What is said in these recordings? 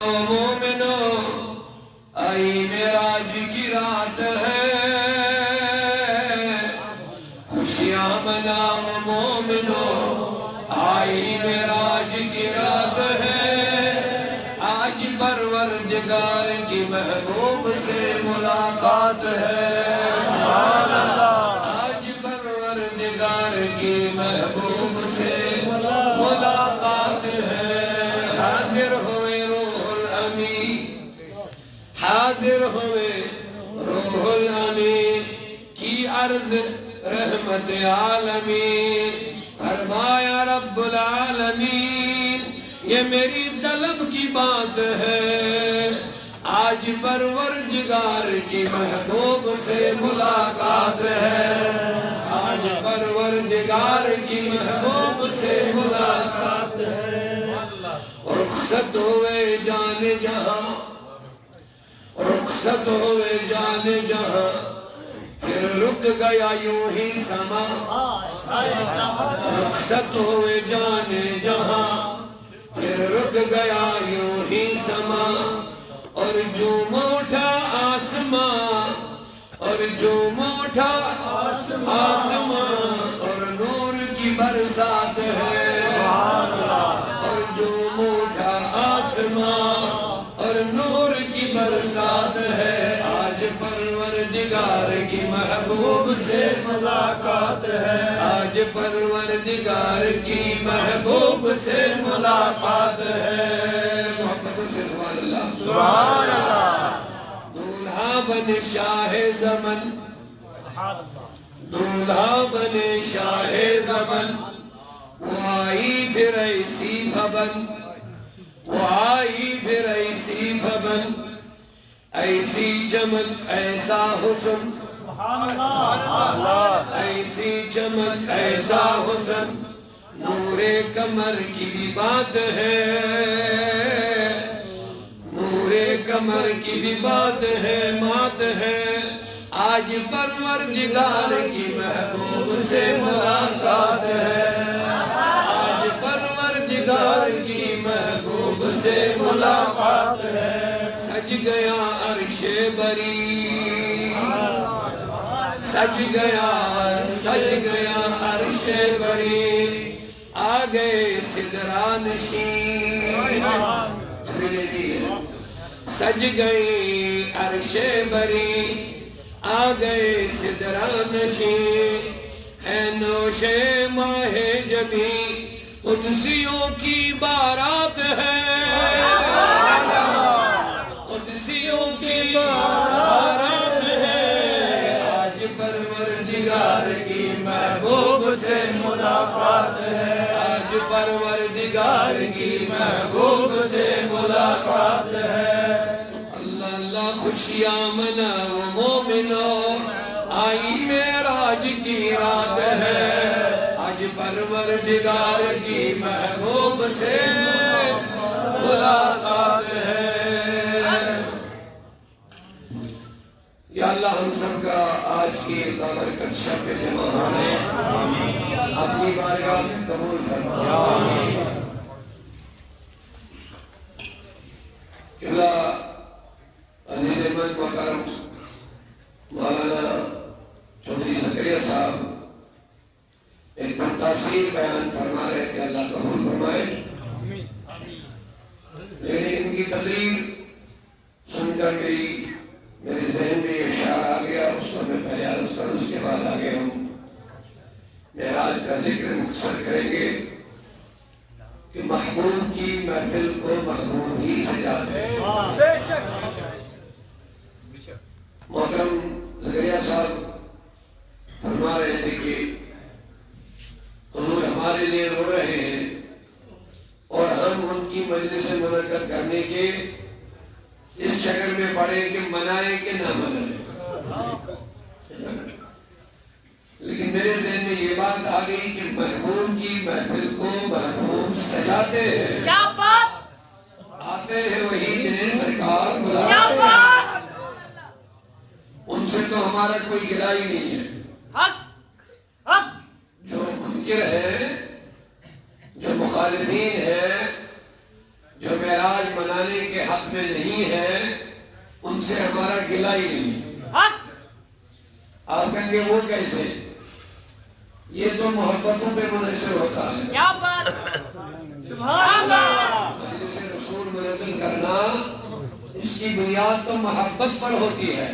مومنو آئی معراج کی رات ہے، خوشیاں مناؤ مومنو آئی معراج کی رات ہے، آج پروردگار کی محبوب سے ملاقات ہے، آج پروردگار کی محبوب سے ملاقات ہے۔ حاضر ہوئے حاضر ہوئے روح الامین کی عرض رحمت عالمین، فرمایا رب العالمین یہ میری طلب کی بات ہے، آج پروردگار کی محبوب سے ملاقات ہے، آج پروردگار کی محبوب سے ملاقات ہے۔ رخصت ہوئے جان جہاں، رخصت ہوئے جان جہاں، پھر رک گیا یوں ہی سما، رخصت ہوئے جان جہاں، پھر رک گیا یوں ہی سما، اور جھوم اٹھا آسمان، اور جھوم اٹھا آسمان، اور نور کی برسات ہے، اور جھوم اٹھا آسمان اور نور کی برسات ہے، آج پروردگار کی محبوب سے ملاقات ہے، آج پروردگار کی محبوب سے ملاقات ہے۔ محبت سے سبحان اللہ، سبحان اللہ۔ دولہا بنے شاہ زمن، دولہا بنے شاہ زمن، وہ آئی پھر ایسی بھبن، وہ آئی پھر ایسی بھبن، ایسی چمک ایسا حسن، ایسی چمک ایسا حسن، نور کمر کی بھی بات ہے، نور کمر کی بھی بات ہے، مات ہے، آج پروردگار کی محبوب سے ملاقات ہے، آج پروردگار کی محبوب سے ملاقات ہے۔ سج گیا عرش بری، سج گیا عرش بری، آ گئے سدرا نشین، سج گئی عرش بری، آ گئے سدرا نشین، ہے نوش ماہ جبیں قدسیوں کی بارات ہے، قدسیوں کی بارات ہے، آج پروردگار کی محبوب سے ملاقات ہے، آج پروردگار کی محبوب سے ملاقات ہے۔ اللہ اللہ خوشیاں مناؤ مومنو آئی معراج کی رات ہے، آج پروردگار کی محبوب سے ملاقات ہے۔ یا اللہ ہم سب کا آج کی بابرکت شب جمع ہونے اپنی بارگاہ میں قبول فرما۔ قبلہ عزیز احمد محترم مولانا چودھری زکریا صاحب ایک تاثیر بیان فرما رہے تھے، اللہ قبول فرمائے، لیکن ان کی تقریر سن کر میرے ذہن میں یہ اشعار آ گیا، اس کو میں پہلے عرض کروں، اس کے بعد آگے ہم معراج کا ذکر مختصر کریں گے کہ محبوب کی محفل کو محبوب ہی سجاتے ہیں۔ محترم زکریا صاحب فرما رہے تھے کہ حضور ہمارے لیے رو رہے ہیں اور ہم ان کی مجلس منعقد کرنے کے اس شکل میں پڑھیں کہ منائیں کہ نہ منائیں، لیکن میرے ذہن میں یہ بات آ گئی کہ محبوب کی محفل کو محبوب سجاتے ہیں، کیا بات، آتے ہیں وہی جنہیں سرکار بلاتے ہیں، ان سے تو ہمارا کوئی گلہ ہی نہیں ہے، جو منکر ہے، جو مخالفین ہے، جو معراج منانے کے حق میں نہیں ہے ان سے ہمارا گلہ ہی نہیں. آپ کہیں گے وہ کیسے؟ یہ تو محبتوں پہ منحصر ہوتا ہے. کیا بات، سبحان اللہ. مجلس رسول منعقد کرنا اس کی بنیاد تو محبت پر ہوتی ہے.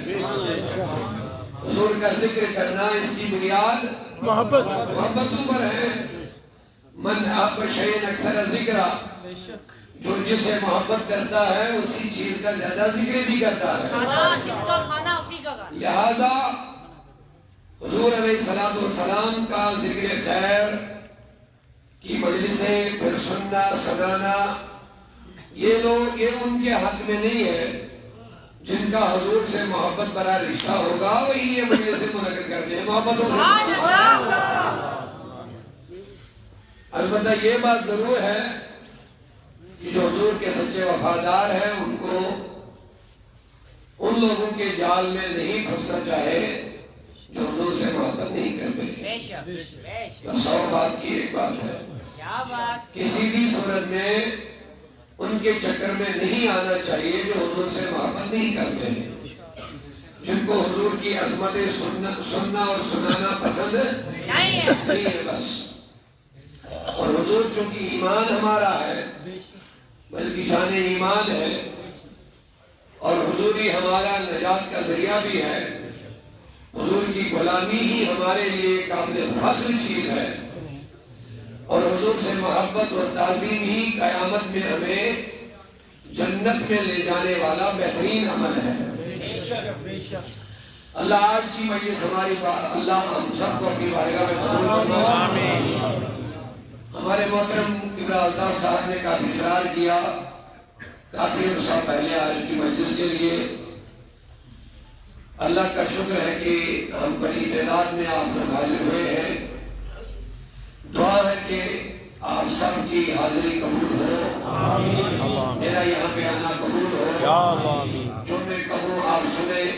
حضور کا ذکر کرنا اس کی بنیاد محبتوں پر ہے. من آپ شیئن اکثر ذکر، جو جسے محبت کرتا ہے اسی چیز کا زیادہ ذکر بھی کرتا ہے. کھانا جس کا کھانا اسی کا کھانا. لہذا حضور علیہ السلام کا ذکر خیر کی مجلسیں پھر سننا سنانا یہ ان کے حق میں نہیں ہے. جن کا حضور سے محبت بڑا رشتہ ہوگا وہی یہ مجلسیں منعقد کرتے ہیں محبت ہوگا. البتہ یہ بات ضرور ہے کہ جو حضور کے سچے وفادار ہیں ان کو ان لوگوں کے جال میں نہیں پھنسنا چاہے جو حضور سے محبت نہیں کرتے. بس اور بات کی ایک بات ہے، کسی بھی صورت میں ان کے چکر میں نہیں آنا چاہیے جو حضور سے محبت نہیں کرتے ہیں. جن کو حضور کی عظمتیں سننا اور سنانا پسند نہیں ہے بس. اور حضور چونکہ ایمان ہمارا ہے بلکہ جان ایمان ہے اور حضور ہی ہمارا نجات کا ذریعہ بھی ہے. حضور کی غلامی ہی ہمارے لیے قابل فخر چیز ہے اور حضور سے محبت اور تعظیم ہی قیامت میں ہمیں جنت میں لے جانے والا بہترین عمل ہے. اللہ آج کی مجلس ہماری اللہ ہم سب کو اپنی بارگاہ میں قبول فرمائے. ہمارے محترم قبلہ الطاف صاحب نے کافی اصرار کیا کافی عرصہ پہلے آج کی مجلس کے لیے. اللہ کا شکر ہے کہ ہم بڑی تعداد میں آپ لوگ حاضر ہوئے ہیں. دعا ہے کہ آپ سب کی حاضری قبول ہو، میرا یہاں پہ آنا قبول ہو. جو میں کہوں آپ سنیں.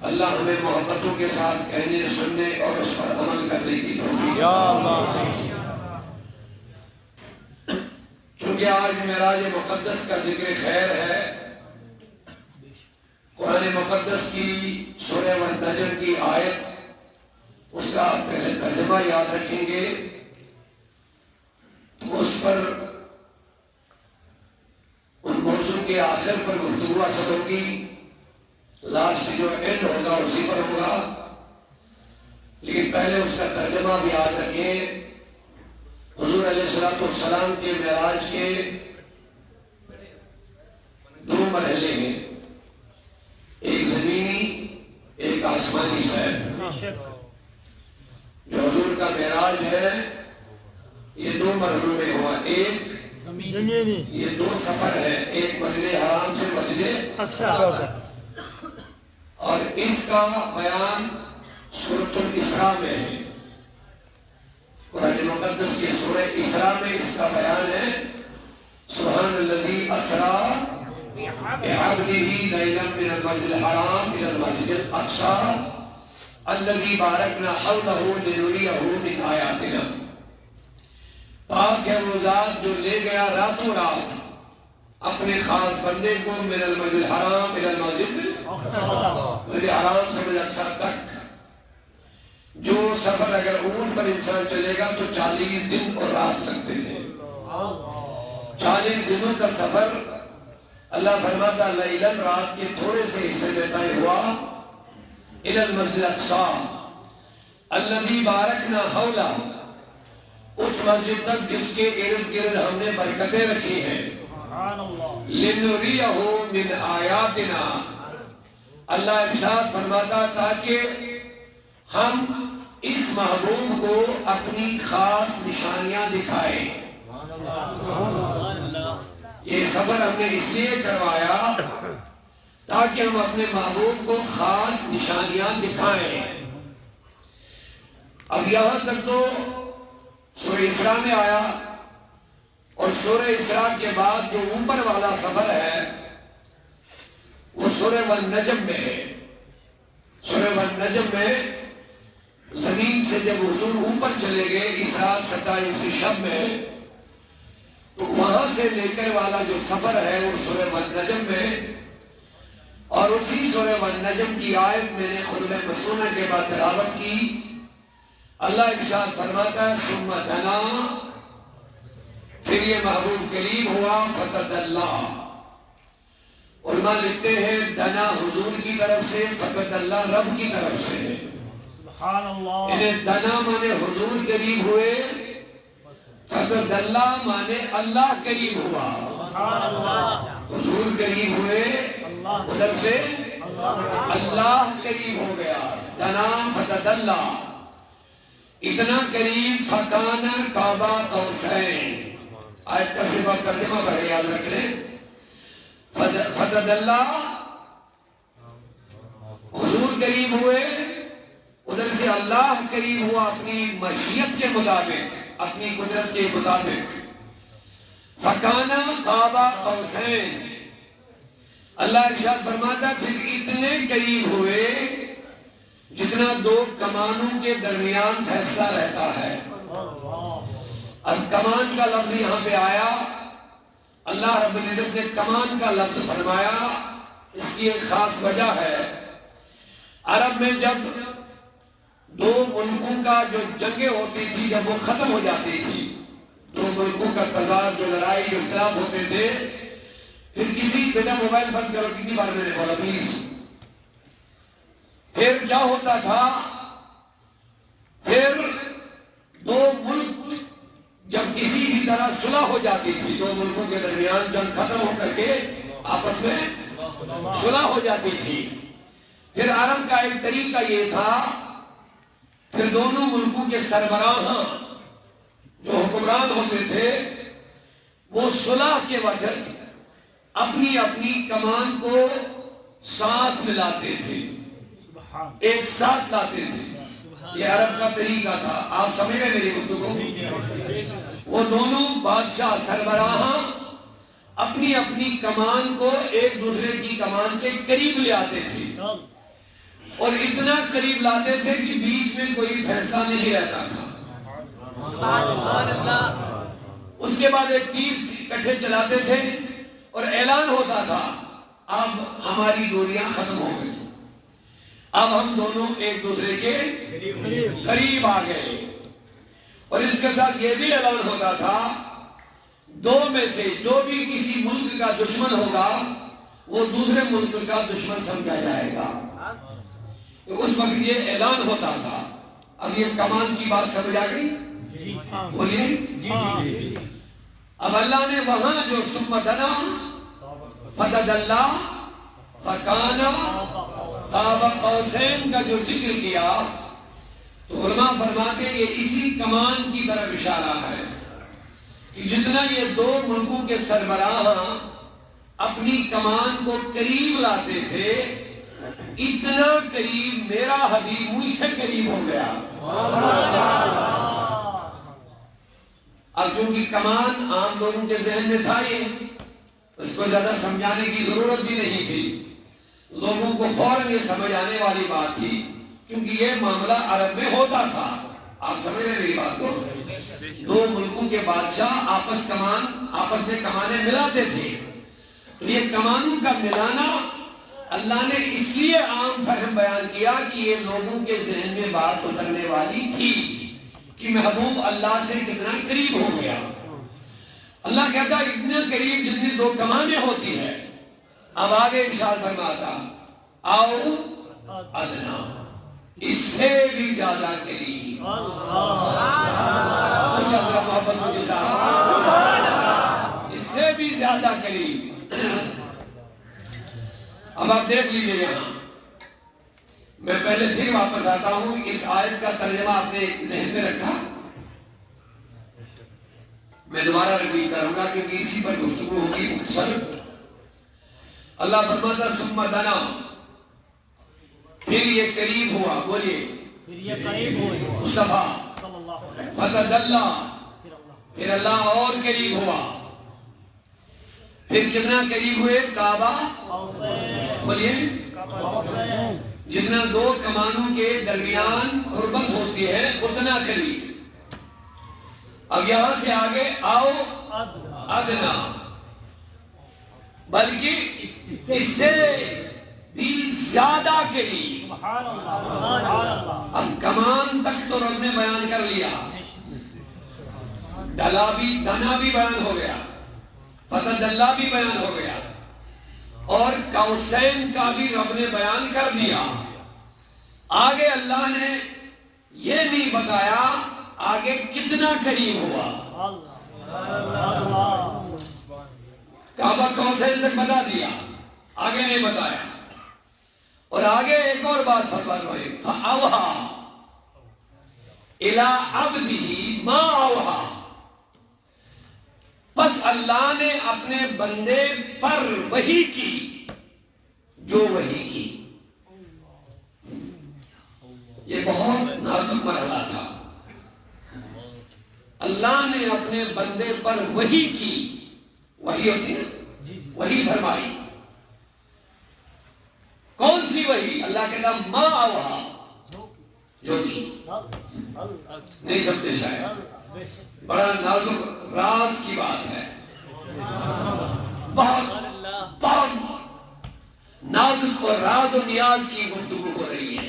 اللہ ہمیں محبتوں کے ساتھ کہنے سننے اور اس پر عمل کرنے کی توفیق دے. چونکہ آج معراج مقدس کا ذکر خیر ہے، قرآن مقدس کی سورہ والنجم کی آیت اس کا آپ پہلے ترجمہ یاد رکھیں گے تو اس پر ان موضوع کے آخر پر گفتگو حاصل ہوگی. لاسٹ جو اینڈ ہوگا اسی پر ہوگا، لیکن پہلے اس کا ترجمہ بھی یاد رکھیں. حضور علیہ السلام کے معراج کے 2 مرحلے ہیں، ایک زمینی ایک آسمانی سیر. جو حضور کا معراج ہے یہ 2 مرحلوں میں ہوا. ایک زمینی، یہ 2 سفر ہے، ایک مسجد حرام سے مسجد اقصی، اور اس کا بیان سورۃ الاسراء میں ہے. قرآن مقدس کے سورہ اسراء میں اس کا بیان ہے. سبحان الذی اسری بعبدہ لیلا من المسجد الحرام الى المسجد الاقصی الذی بارکنا حولہ لنریہ من آیاتنا. پاک ہے وہ ذات جو لے گیا راتوں رات اپنے خاص بندے کو من المسجد الحرام الى المسجد مسجد حرام سے مسجد اقصی تک. جو سفر اگر اونٹ پر انسان چلے گا تو 40 دن اور رات لگتے ہیں. 40 دنوں کا سفر اللہ فرماتا لیلاً رات کے تھوڑے سے حصے میں طے ہوا الی المسجد الاقصی الذی بارکنا حولہ، اس مسجد تک جس کے ارد گرد ہم نے برکتیں رکھی ہیں. لنریہ من آیاتنا، اللہ ارشاد فرماتا تاکہ ہم اس محبوب کو اپنی خاص نشانیاں دکھائیں. یہ سفر ہم نے اس لیے کروایا تاکہ ہم اپنے محبوب کو خاص نشانیاں دکھائیں. اب یہاں تک تو سورہ اسراء میں آیا اور سورہ اسراء کے بعد جو اوپر والا سفر ہے وہ سورہ والنجم میں ہے. سورہ والنجم میں زمین سے جب حضور اوپر چلے گئے اس رات 27 شب میں تو وہاں سے لے کر والا جو سفر ہے وہ سورہ والنجم میں، اور اسی سورہ والنجم کی آیت میں نے خطبہ مسنونہ کے بعد تلاوت کی۔ اللہ ارشاد فرماتا ہے ثم دنا، پھر یہ محبوب قریب ہوا، فتدلی۔ علماء لکھتے ہیں دنا حضور کی طرف سے، فتدلی رب کی طرف سے ہے۔ سبحان اللہ۔ انہیں دنا مانے حضور قریب ہوئے، فتدلی مانے اللہ قریب ہوا۔ سبحان اللہ۔ حضور قریب ہوئے، ادھر سے اللہ قریب ہو گیا۔ دنا فتدلی، اتنا قریب فکان قاب قوسین۔ آیت کا صرف آپ ترجمہ پڑھے یاد رکھ لیں۔ فتدلی حضور قریب ہوئے، ادھر سے اللہ قریب ہوا اپنی مشیت کے مطابق، اپنی قدرت کے مطابق۔ فکان قاب قوسین، اللہ ارشاد فرماتا پھر اتنے قریب ہوئے جتنا دو کمانوں کے درمیان فیصلہ رہتا ہے۔ اب کمان کا لفظ یہاں پہ آیا، اللہ رب العزت نے کمان کا لفظ فرمایا، اس کی ایک خاص وجہ ہے۔ عرب میں جب دو ملکوں کا جو جنگیں ہوتی تھی، جب وہ ختم ہو جاتی تھی، دو ملکوں کا تضاد، جو لڑائی، جو اختلاف ہوتے تھے، پھر کسی بیٹا موبائل بند کرو، کتنی بار میں نے بولا پلیز۔ پھر کیا ہوتا تھا، پھر دو ملک جب کسی بھی طرح صلح ہو جاتی تھی، دو ملکوں کے درمیان جنگ ختم ہو کر کے آپس میں صلح ہو جاتی تھی، پھر عرب کا ایک طریقہ یہ تھا، پھر دونوں ملکوں کے سربراہاں جو حکمران ہوتے تھے وہ صلح کے وقت اپنی اپنی کمان کو ساتھ ملاتے تھے، ایک ساتھ لاتے تھے۔ یہ عرب کا طریقہ تھا، آپ سمجھ رہے میری گفتگو؟ وہ دونوں بادشاہ سربراہاں اپنی اپنی کمان کو ایک دوسرے کی کمان کے قریب لے آتے تھے، اور اتنا قریب لاتے تھے کہ بیچ میں کوئی فیصلہ نہیں رہتا تھا۔ اس کے بعد ایک تیر اکٹھے چلاتے تھے اور اعلان ہوتا تھا اب ہماری دوریاں ختم ہو گئی، اب ہم دونوں ایک دوسرے کے قریب آ گئے۔ اور اس کے ساتھ یہ بھی اعلان ہوتا تھا دو میں سے جو بھی کسی ملک کا دشمن ہوگا وہ دوسرے ملک کا دشمن سمجھا جائے گا۔ اس وقت یہ اعلان ہوتا تھا۔ اب یہ کمان کی بات سمجھ آ گئی؟ بولیے۔ اب اللہ نے وہاں جو ثم دنا فتدلی فکان قاب قوسین کا جو ذکر کیا تو علماء فرماتے ہیں یہ اسی کمان کی طرف اشارہ ہے کہ جتنا یہ دو ملکوں کے سربراہ اپنی کمان کو قریب لاتے تھے، اتنا قریب میرا حبیب مجھ سے قریب ہو گیا۔ اب چونکہ کمان عام لوگوں کے ذہن میں تھا، یہ اس کو زیادہ سمجھانے کی ضرورت بھی نہیں تھی، لوگوں کو فوراً یہ سمجھ آنے والی بات تھی، کیونکہ یہ معاملہ عرب میں ہوتا تھا۔ آپ سمجھ رہے میری بات کو؟ دو ملکوں کے بادشاہ آپس میں کمانیں ملاتے تھے، تو یہ کمانوں کا ملانا اللہ نے اس لیے عام فہم بیان کیا کہ یہ لوگوں کے ذہن میں بات اترنے والی تھی کہ محبوب اللہ سے کتنا قریب ہو گیا۔ اللہ کہتا ہے اتنے قریب جتنی دو کمانیں ہوتی ہیں۔ اب آگے ارشاد فرماتا آؤ ادنا، اس سے بھی زیادہ قریب۔ اچھا ذرا محبتوں کے ساتھ، اس سے بھی زیادہ قریب۔ اب آپ دیکھ لیجئے یہاں، میں پہلے پھر واپس آتا ہوں، اس آیت کا ترجمہ آپ نے ذہن میں رکھا؟ میں دوبارہ ریپیٹ کروں گا کیونکہ اسی پر گفتگو ہوگی مختصر۔ اللہ فرماتا ثم دنا، پھر یہ قریب ہوا، بولیے پھر یہ قریب ہوئے مصطفیٰ، فتدلی، پھر اللہ اور قریب ہوا، پھر کتنا قریب ہوئے؟ کعبہ، بولیے جتنا دو کمانوں کے درمیان قربت ہوتی ہے اتنا قریب۔ اب یہاں سے آگے آؤ ادنا، بلکہ اس سے بھی زیادہ قریب. سبحان اللہ سبحان اللہ. اب کمان تک تو رب نے بیان کر لیا، دنا بھی بیان ہو گیا، فتح اللہ بھی بیان ہو گیا، اور قوسین کا بھی رب نے بیان کر دیا. آگے اللہ نے یہ نہیں بتایا آگے کتنا قریب ہوا. کعبہ قوسین تک بتا دیا، آگے نہیں بتایا. اور آگے ایک اور بات فرمائے، فَأَوْحَا إِلَىٰ عَبْدِهِ مَا أَوْحَا. بس اللہ نے اپنے بندے پر وحی کی جو وحی کی. یہ بہت نازک مرحلہ تھا. اللہ نے اپنے بندے پر وحی کی. وحی ہوتی ہے، وحی فرمائی. کون سی وحی؟ اللہ کہتا ما اوحا، جو کی. نہیں سمجھے شاید، بڑا نازک راز کی بات ہے، بہت بہت نازک اور راز و نیاز کی گفتگو ہو رہی ہے.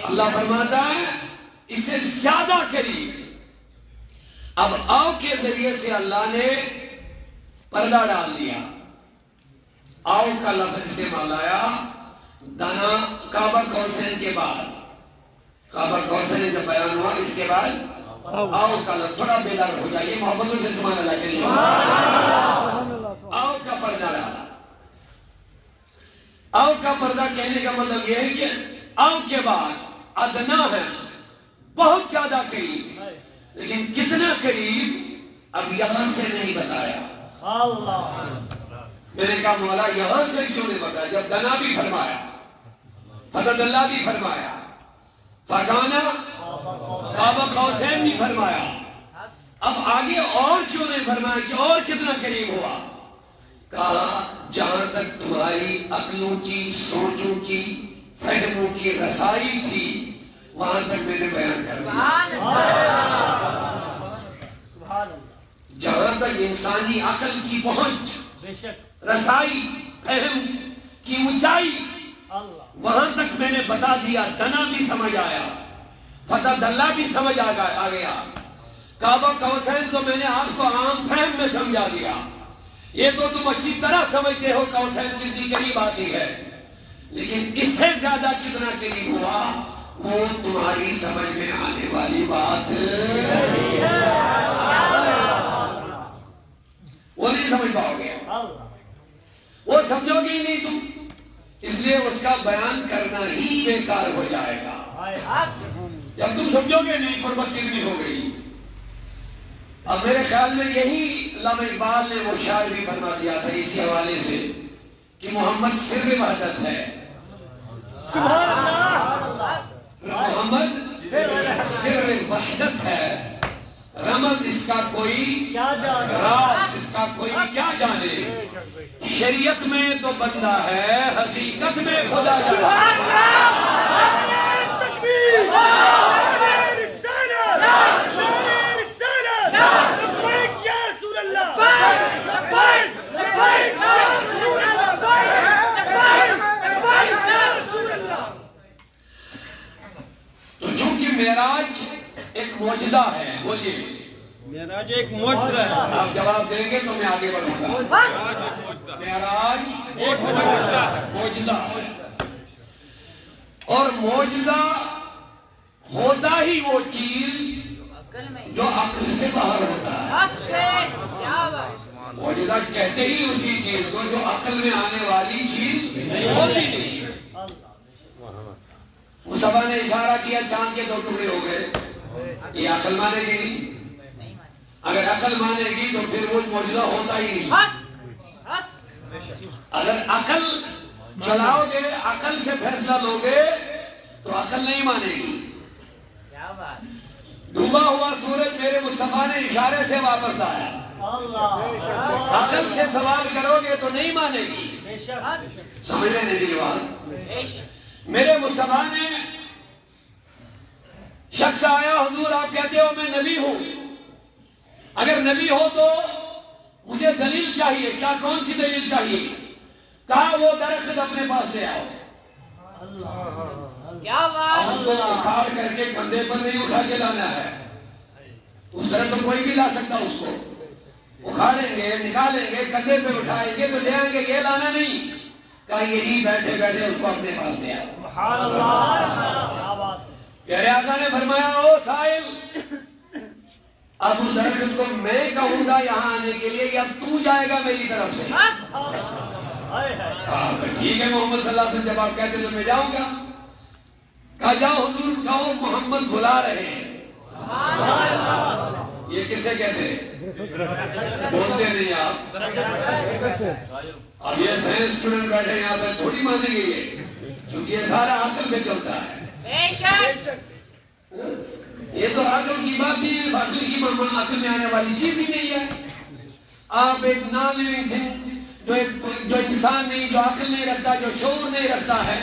اللہ فرماتا ہے اس سے زیادہ قریب. اب آو کے ذریعے سے اللہ نے پردہ ڈال دیا. آو کا لفظ استعمال آیا دنا کعبہ قوسین کے بعد. کعبہ قوسین جب بیان ہوا اس کے بعد آو کا لفظ. تھوڑا بیدار ہو جائیے، محبتوں سے سبحان اللہ کے لیے. آو کا پردہ ڈالا. آو کا پردہ کہنے کا مطلب یہ ہے کہ آو کے بعد ادنا ہے، بہت زیادہ قریب. لیکن کتنا قریب اب یہاں سے نہیں بتایا. میں نے کہا مولا یہاں سے کیوں نہیں بتایا جب دنا بھی فرمایا، فتح اللہ بھی فرمایا، فکانا کعبہ قوسین بھی فرمایا. اب آگے اور کیوں نہیں فرمایا کہ اور کتنا قریب ہوا؟ کہا جہاں تک تمہاری عقلوں کی، سوچوں کی، فہموں کی رسائی تھی وہاں تک میں نے بیان کر دیا. جہاں تک انسانی عقل کی پہنچ، رسائی، فہم کی اونچائی، وہاں تک میں نے بتا دیا. دنا بھی سمجھ آیا، فتح اللہ بھی سمجھ آ گیا. کعبہ قوسین تو میں نے آپ کو عام فہم میں سمجھا دیا. یہ تو تم اچھی طرح سمجھتے ہو قوسین کتنی قریب آتی ہے، لیکن اس سے زیادہ کتنا قریب ہوا وہ تمہاری سمجھ میں آنے والی بات وہ نہیں سمجھ پاؤ گے، وہ سمجھو گے ہی نہیں تم. اس لیے اس کا بیان کرنا ہی بیکار ہو جائے گا. جب تم سمجھو گے نہیں قربت کتنی ہو گئی. اب میرے خیال میں یہی علامہ اقبال نے وہ شاعر بھی فرما دیا تھا اسی حوالے سے کہ محمد سر وحدت ہے. سبحان اللہ. محمد سر وحدت ہے. رمز اس کا کوئی، راز اس کا کوئی کیا جانے. شریعت میں تو بندہ ہے، حقیقت میں خدا جانے. سبحان اللہ. تکبیر. تو چونکہ معراج ایک معجزہ ہے، بولیے معراج ایک معجزہ ہے. آپ جواب دیں گے تو میں آگے بڑھوں گا. معراج ایک معجزہ ہے. معجزہ ہے، اور معجزہ ہوتا ہی وہ چیز جو عقل سے باہر ہوتا ہے. معجزہ کہتے ہی اسی چیز کو جو عقل میں آنے والی چیز ہوتی نہیں. مصطفیٰ نے اشارہ کیا چاند کے 2 ٹکڑے ہو گئے، یہ عقل مانے گی نہیں. اگر عقل مانے گی تو پھر وہ معجزہ ہوتا ہی نہیں. اگر عقل چلاؤ گے، عقل سے فیصلہ لو گے تو عقل نہیں مانے گی. ڈوبا ہوا سورج میرے مصطفیٰ نے اشارے سے واپس آیا. عقل سے سوال کرو گے تو نہیں مانے گی. سمجھ رہے نہیں میری بات؟ میرے مصطفیٰ نے شخص آیا، حضور آپ کہتے ہو میں نبی ہوں، اگر نبی ہو تو مجھے دلیل چاہیے. کیا کون سی دلیل چاہیے؟ کہا وہ درخت اپنے پاس لے آؤ. کیا بات. اس کو اکھاڑ کر کے کندھے پر نہیں اٹھا کے لانا ہے. اس طرح تو کوئی بھی لا سکتا اس کو. اکھاڑیں گے, نکالیں گے, کندھے پہ اٹھائیں گے تو لے آئیں گے, یہ لانا نہیں. کہا یہی بیٹھے بیٹھے اس کو اپنے پاس لے آؤ. سبحان اللہ. پیارے آقا نے فرمایا او سائل, اب اس درخت کو میں کہوں گا یہاں آنے کے لیے یا تو جائے گا میری طرف سے؟ کہا ٹھیک ہے محمد صلی اللہ علیہ وسلم, جب آپ کہتے تو میں جاؤں گا. کہا جاؤ حضور کہو محمد بلا رہے ہیں. یہ کسے کہتے ہیں؟ بولتے نہیں آپ. اب یہ سائنس اسٹوڈنٹ بیٹھے یہاں پہ تھوڑی مانیں گے یہ, کیونکہ یہ سارا عقل پہ چلتا ہے. بے شک. یہ تو عقل کی بات ہی ہے, عقل کی عقل میں آنے والی چیز ہی نہیں ہے. آپ ایک نان لیونگ تھنگ جو انسان نہیں, جو عقل نہیں رکھتا, جو شعور نہیں رکھتا ہے,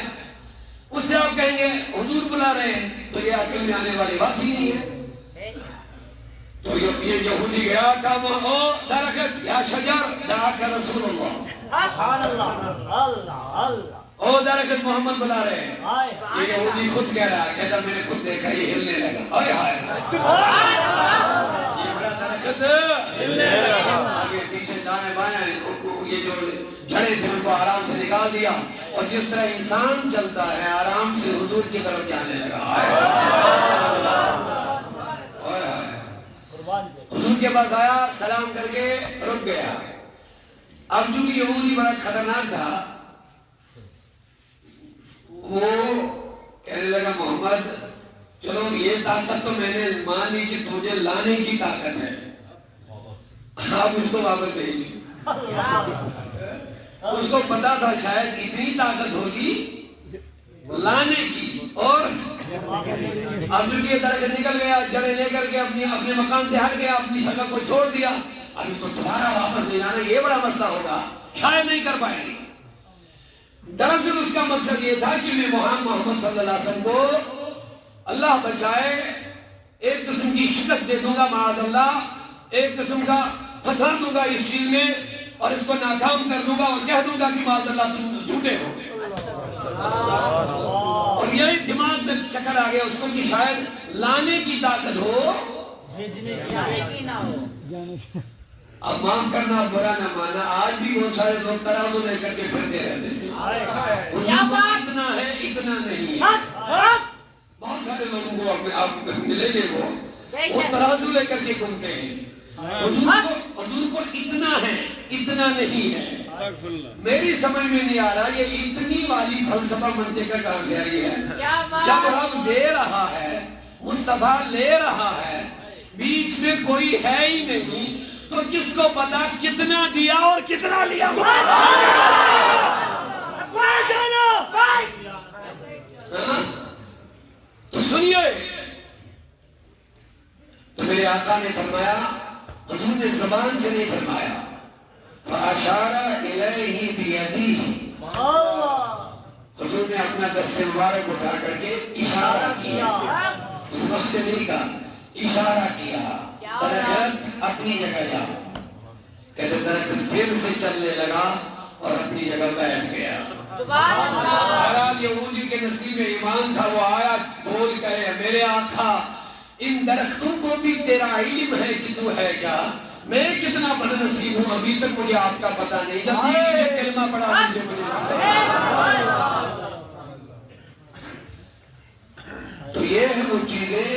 اس سے آپ کہیں گے حضور بلا رہے ہیں, تو یہ عقل میں آنے والی بات ہی نہیں ہے. تو یہ یہودی گیا کہا او درخت یا شجر دعاک رسول اللہ. سبحان اللہ. اللہ اللہ. او درخت محمد بلا رہے ہیں. یہ یہودی خود کہہ رہا ہے, کہتا میں نے خود دیکھا یہ ہلنے لگا. ہائے ہائے سبحان اللہ. یہ بڑا درخت ہلنے لگا. آگے پیچھے دائیں بائیں یہ جو جڑیں تھے ان کو آرام سے نکال دیا, اور جس طرح انسان چلتا ہے آرام سے حضور کی طرف جانے لگا. حضور کے پاس آیا, سلام کر کے رک گیا. اب چونکہ یہودی بڑا خطرناک تھا, وہ کہنے لگا محمد چلو یہ طاقت تو میں نے مان لی کہ تجھے لانے کی طاقت ہے, آپ اس کو واپس بھیج. اس کو پتا تھا شاید اتنی طاقت ہوگی لانے کی, اور اب چونکہ یہ درخت نکل گیا, جڑیں لے کر کے اپنے مقام سے ہٹ گیا, اپنی شکل کو چھوڑ دیا. اب اس کو دوبارہ واپس لے جانا یہ بڑا مسئلہ ہوگا, شاید نہیں کر پائیں گے. دراصل اس کا مقصد یہ تھا کہ میں محمد صلی اللہ علیہ وسلم کو اللہ بچائے ایک قسم کی شکست دے دوں گا معاذ اللہ, ایک قسم کا پھنسا دوں گا اس چیز میں, اور اس کو ناکام کر دوں گا اور کہہ دوں گا کہ معاذ اللہ تم جھوٹے ہو. اور یہی دماغ میں چکر آ گیا اس کو کہ شاید لانے کی طاقت ہو, بھیجنے نہ ہو. اب معاف کرنا برا نہ ماننا, آج بھی بہت سارے لوگ ترازو لے کر کے پھرتے رہتے ہیں. حضور کو اتنا ہے اتنا نہیں ہے. بہت سارے لوگوں کو آپ ملیں گے وہ ترازو لے کر کے گھومتے ہیں. حضور کو اتنا ہے اتنا نہیں ہے. میری سمجھ میں نہیں آ رہا یہ اتنی والی فلسفہ منطق کہاں سے آئی ہے. جب رب دے رہا ہے, مصطفیٰ لے رہا ہے, بیچ میں کوئی ہے ہی نہیں, تو کس کو پتا کتنا دیا اور کتنا لیا. تو سنیے, تو میرے آقا نے فرمایا, حضور نے زبان سے نہیں فرمایا, فَأَشَارَ إِلَيْهِ بِيَدِهِ, حضور نے اپنا دست مبارک اٹھا کر کے اشارہ کیا, اس وقت سے نہیں کہا, اشارہ کیا. درخت اپنی جگہ جا. کہتے درخت پھر سے چلنے لگا اور اپنی جگہ بیٹھ گیا. بہرحال یہودی کے نصیب میں ایمان تھا, وہ آیا بول کہے میرے آقا ان درختوں کو بھی تیرا علم ہے کہ تو ہے کیا, میں کتنا بد نصیب ہوں, ابھی تک مجھے آپ کا پتہ نہیں. جب یہ کلمہ پڑھا مجھے تو یہ ہے وہ چیزیں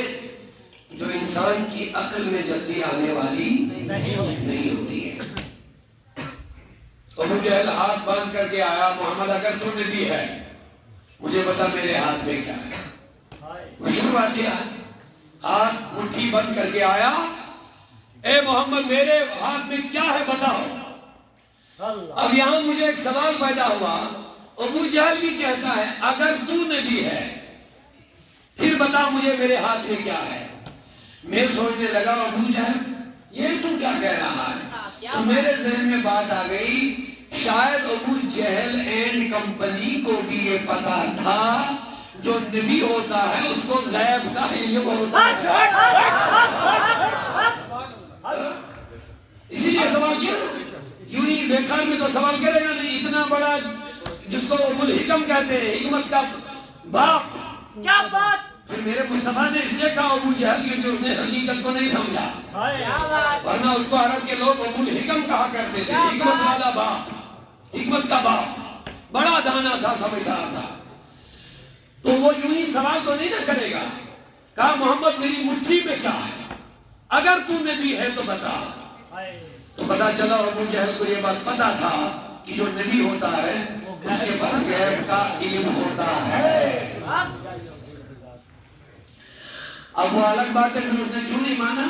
جو انسان کی عقل میں جلدی آنے والی نہیں ہوتی ہے. ابو جہل ہاتھ باندھ کر کے آیا, محمد اگر تو نبی ہے مجھے بتا میرے ہاتھ میں کیا ہے. مشروع کیا ہے, ہاتھ مٹھی بند کر کے آیا, اے محمد میرے ہاتھ میں کیا ہے بتاؤ. اب یہاں مجھے ایک سوال پیدا ہوا, ابو جہل بھی کہتا ہے اگر تو نبی ہے پھر بتا مجھے میرے ہاتھ میں کیا ہے. میں سوچنے لگا ابو جہل یہ تو کیا کہہ رہا ہے, تو میرے ذہن میں بات آ گئی, شاید ابو جہل اینڈ کمپنی کو بھی یہ پتا تھا جو نبی ہوتا ہے اس کو غیب کا علم ہوتا ہے. اسی لیے سوال کیا آدمی بے خیر میں تو سوال کرے گا نہیں، اتنا بڑا جس کو ابو الحکم کہتے ہیں، حکمت کا باپ، کیا بات! پھر میرے مصطفیٰ نے اس لیے کہا ابو جہل کیونکہ اس نے حقیقت کو نہیں سمجھا، ورنہ اس کو عرب کے لوگ ابو الحکم کہا کرتے تھے، حکمت والا باپ، حکمت کا باپ، بڑا دانا تھا، سمجھدار تھا۔ تو وہ یوں ہی سوال تو نہیں نہ کرے گا، کہا محمد میری مٹھی میں کیا ہے، اگر تو نبی ہے تو بتا۔ تو پتا چلا ابو جہل کو یہ بات پتا تھا کہ جو نبی ہوتا ہے اس کے پاس غیب کا علم ہوتا ہے۔ اب وہ الگ بات ہے پھر اس نے کیوں نہیں مانا،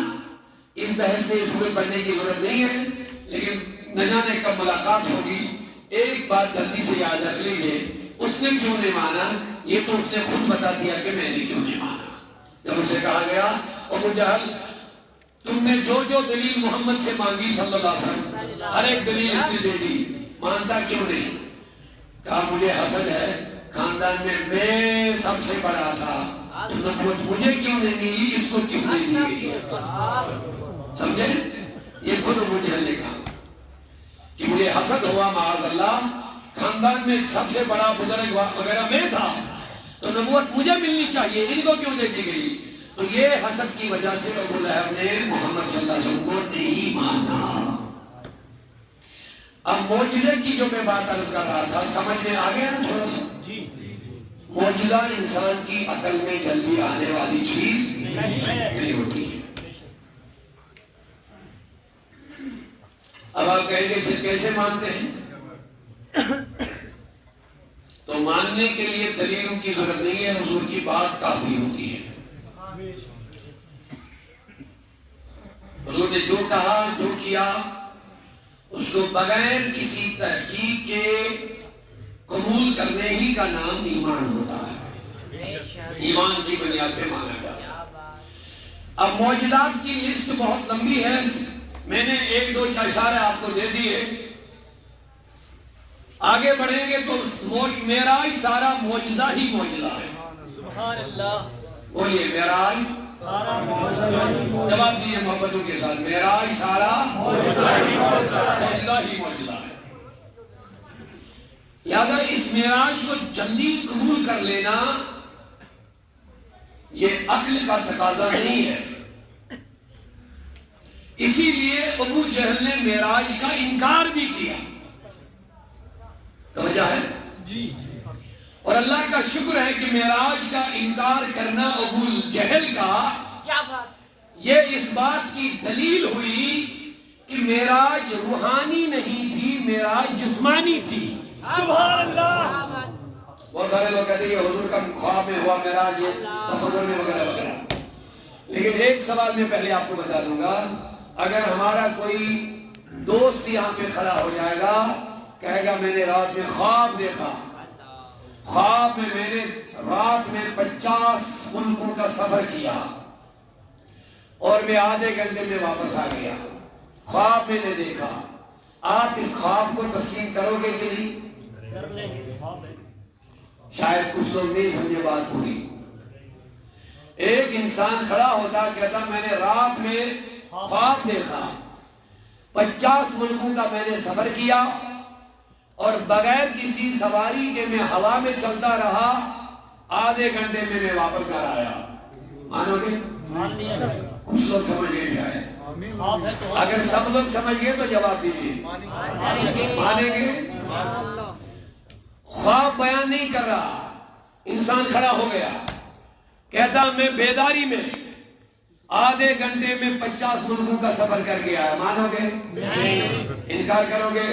اس بحث میں اس میں پڑھنے کی ضرورت نہیں ہے، لیکن نہ جانے کب ملاقات ہوگی۔ ایک بات جلدی سے یاد رکھ لیجیے، اس نے کیوں نہیں مانا یہ تو اس نے خود بتا دیا کہ میں نے کیوں نہیں مانا۔ جب اسے کہا گیا ابو جہل تم نے جو جو دلیل محمد سے مانگی صلی اللہ علیہ وسلم، ہر ایک دلیل اس نے دے دی، مانتا کیوں نہیں؟ کہا مجھے حسد ہے، خاندان میں سب سے بڑا تھا، تو نبوت مجھے کیوں نہیں ملی، اس کو کیوں نہیں دی گئی؟ سمجھے؟ یہ خود ابو جہل نے کہا کہ مجھے حسد ہوا معاذ اللہ، خاندان میں سب سے بڑا بزرگ وغیرہ میں تھا، تو نبوت مجھے ملنی چاہیے، ان کو کیوں دے دی گئی؟ تو یہ حسد کی وجہ سے ابو لہب نے محمد صلی اللہ علیہ وسلم کو نہیں مانا۔ اب معجزے کی جو میں بات عرض کر رہا تھا سمجھ میں آ گیا نا تھوڑا سا؟ معجزہ انسان کی عقل میں جلدی آنے والی چیز نہیں ہوتی ہے۔ اب آپ کہیں گے پھر کیسے مانتے ہیں؟ تو ماننے کے لیے دلیلوں کی ضرورت نہیں ہے، حضور کی بات کافی ہوتی ہے۔ حضور نے جو کہا جو کیا اس کو بغیر کسی تحقیق کے قبول کرنے ہی کا نام ایمان ہوتا ہے، ایمان کی بنیاد پہ مانا جاتا ہے۔ اب معجزات کی لسٹ بہت لمبی ہے، میں نے ایک دو اشارے آپ کو دے دیے، آگے بڑھیں گے تو معراج سارا معجزہ ہی معجزہ ہے۔ سبحان اللہ، بولیے معراج جواب دیجیے محبتوں کے ساتھ، معراج سارا معجزہ ہی معجزہ ہے۔ لہذا اس معراج کو جلدی قبول کر لینا یہ عقل کا تقاضا نہیں ہے، اسی لیے ابو جہل نے معراج کا انکار بھی کیا، توجہ ہے جی، اور اللہ کا شکر ہے کہ معراج کا انکار کرنا ابو جہل کا کیا بات! یہ اس بات کی دلیل ہوئی کہ معراج روحانی نہیں تھی، معراج جسمانی تھی۔ سبحان اللہ! بہت سارے لوگ کہتے ہیں حضور کا خواب میں ہوا معراج، یہ تصور میں وغیرہ وغیرہ، لیکن ایک سوال میں پہلے آپ کو بتا دوں گا، اگر ہمارا کوئی دوست یہاں پہ کھڑا ہو جائے گا کہے گا میں نے رات میں خواب دیکھا، خواب میں نے رات میں 50 ملکوں کا سفر کیا اور میں آدھے گھنٹے میں واپس آ گیا، خواب میں نے دیکھا، آپ اس خواب کو تسلیم کرو گے کہ نہیں؟ شاید کچھ لوگ نہیں سمجھے بات پوری۔ ایک انسان کھڑا ہوتا کہتا میں نے رات میں خواب دیکھا، 50 ملکوں کا میں نے سفر کیا اور بغیر کسی سواری کے میں ہوا میں چلتا رہا، آدھے گھنٹے میں میں واپس گھر آیا، مانو گے؟ کچھ لوگ سمجھ گئے شاید، اگر سب لوگ سمجھ گئے تو جواب دیجیے، مانیں گے؟ خواب بیان نہیں کر رہا، انسان کھڑا ہو گیا کہتا میں بیداری میں آدھے گھنٹے میں 50 ملکوں کا سفر کر کے آیا، مانو گے؟ انکار کرو گے؟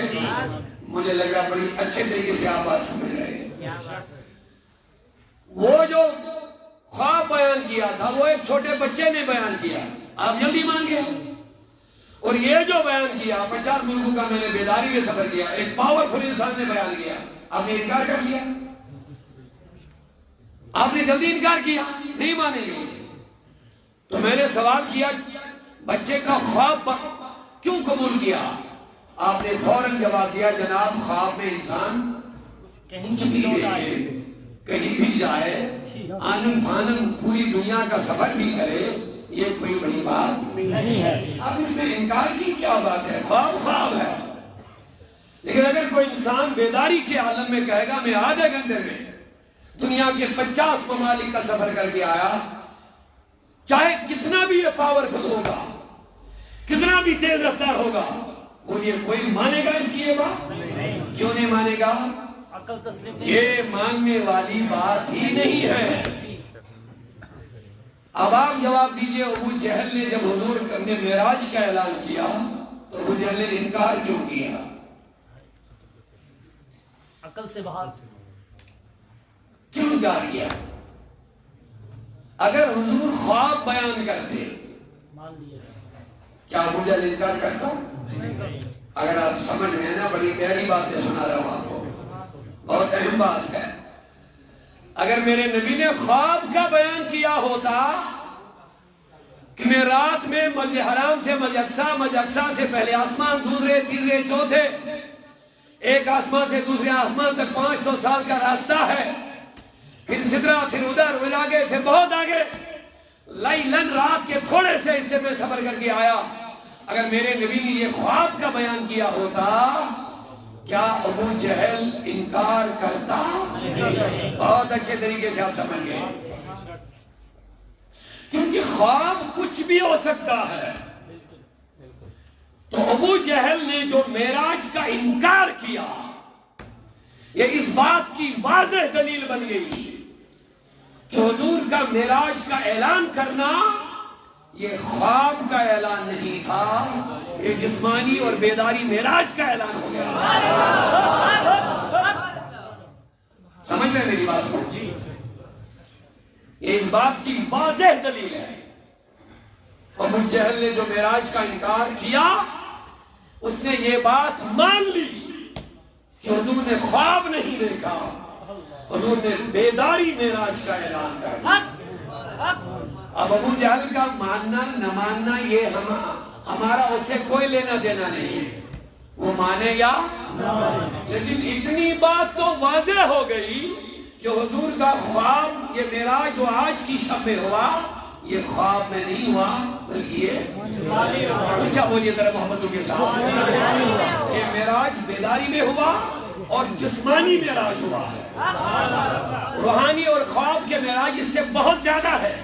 مجھے لگ رہا بڑی اچھے طریقے سے آپ بات سمجھ رہے ہیں۔ وہ جو خواب بیان کیا تھا وہ ایک چھوٹے بچے نے بیان کیا، آپ جلدی مان گئے، اور یہ جو بیان کیا 50 ملکوں کا میں نے بیداری میں سفر کیا، ایک پاورفل انسان نے بیان کیا، آپ نے انکار کر لیا، آپ نے جلدی انکار کیا، نہیں مانیں گے۔ تو میں نے سوال کیا بچے کا خواب کیوں قبول کیا؟ آپ نے فوراً جواب دیا جناب خواب میں انسان کچھ بھی دیکھے، کہیں بھی جائے، آنن فانن پوری دنیا کا سفر بھی کرے، یہ کوئی بڑی بات نہیں ہے۔ اب اس میں انکار کی کیا بات ہے؟ خواب خواب ہے، لیکن اگر کوئی انسان بیداری کے عالم میں کہے گا میں آدھے گھنٹے میں دنیا کے 50 ممالک کا سفر کر کے آیا، چاہے کتنا بھی یہ پاورفل ہوگا، کتنا بھی تیز رفتار ہوگا، وہ یہ کوئی مانے گا اس کی یہ بات؟ کیوں نہیں مانے گا؟ عقل تسلیم نہیں، یہ ماننے والی بات ہی نہیں ہے۔ اب آپ جواب دیجئے، ابو جہل نے جب حضور نے معراج کا اعلان کیا تو ابو جہل نے انکار کیوں کیا؟ عقل سے باہر، کیوں انکار کیا؟ اگر حضور خواب بیان کرتے مان لیے کیا ابو جہل انکار کرتا؟ اگر آپ سمجھ گئے نا، بڑی پیاری بات میں سنا رہا ہوں آپ کو، بہت اہم بات ہے۔ اگر میرے نبی نے خواب کا بیان کیا ہوتا کہ میں رات میں مسجد حرام سے مسجد اقصی سے پہلے آسمان، دوسرے تیسرے چوتھے، ایک آسمان سے دوسرے آسمان تک 500 سال کا راستہ ہے، پھر سدرا، پھر ادھر، پھر آگے، پھر بہت آگے، لیلن رات کے تھوڑے سے حصے میں سفر کر کے آیا، اگر میرے نبی نے یہ خواب کا بیان کیا ہوتا کیا ابو جہل انکار کرتا؟ بہت اچھے طریقے سے آپ سمجھ گئے، کیونکہ خواب کچھ بھی ہو سکتا ہے۔ تو ابو جہل نے جو معراج کا انکار کیا، یہ اس بات کی واضح دلیل بن گئی کہ حضور کا معراج کا اعلان کرنا یہ خواب کا اعلان نہیں تھا، یہ جسمانی اور بیداری معراج کا اعلان ہو گیا۔ سمجھ رہے میری بات کو؟ یہ اس بات کی واضح دلیل ہے۔ ابو جہل نے جو معراج کا انکار کیا، اس نے یہ بات مان لی کہ حضور نے خواب نہیں دیکھا، حضور نے بیداری معراج کا اعلان کر دیا۔ اب ابو جہل کا ماننا نہ ماننا یہ ہمارا اس سے کوئی لینا دینا نہیں، وہ مانے یا لیکن اتنی بات تو واضح ہو گئی کہ حضور کا خواب، یہ معراج جو آج کی شب میں ہوا، یہ خواب میں نہیں ہوا بلکہ یہ اچھا بولیے ذرا محمد کے ساتھ، یہ معراج بیداری میں ہوا اور جسمانی معراج ہوا ہے۔ روحانی اور خواب کے معراج اس سے بہت زیادہ ہے،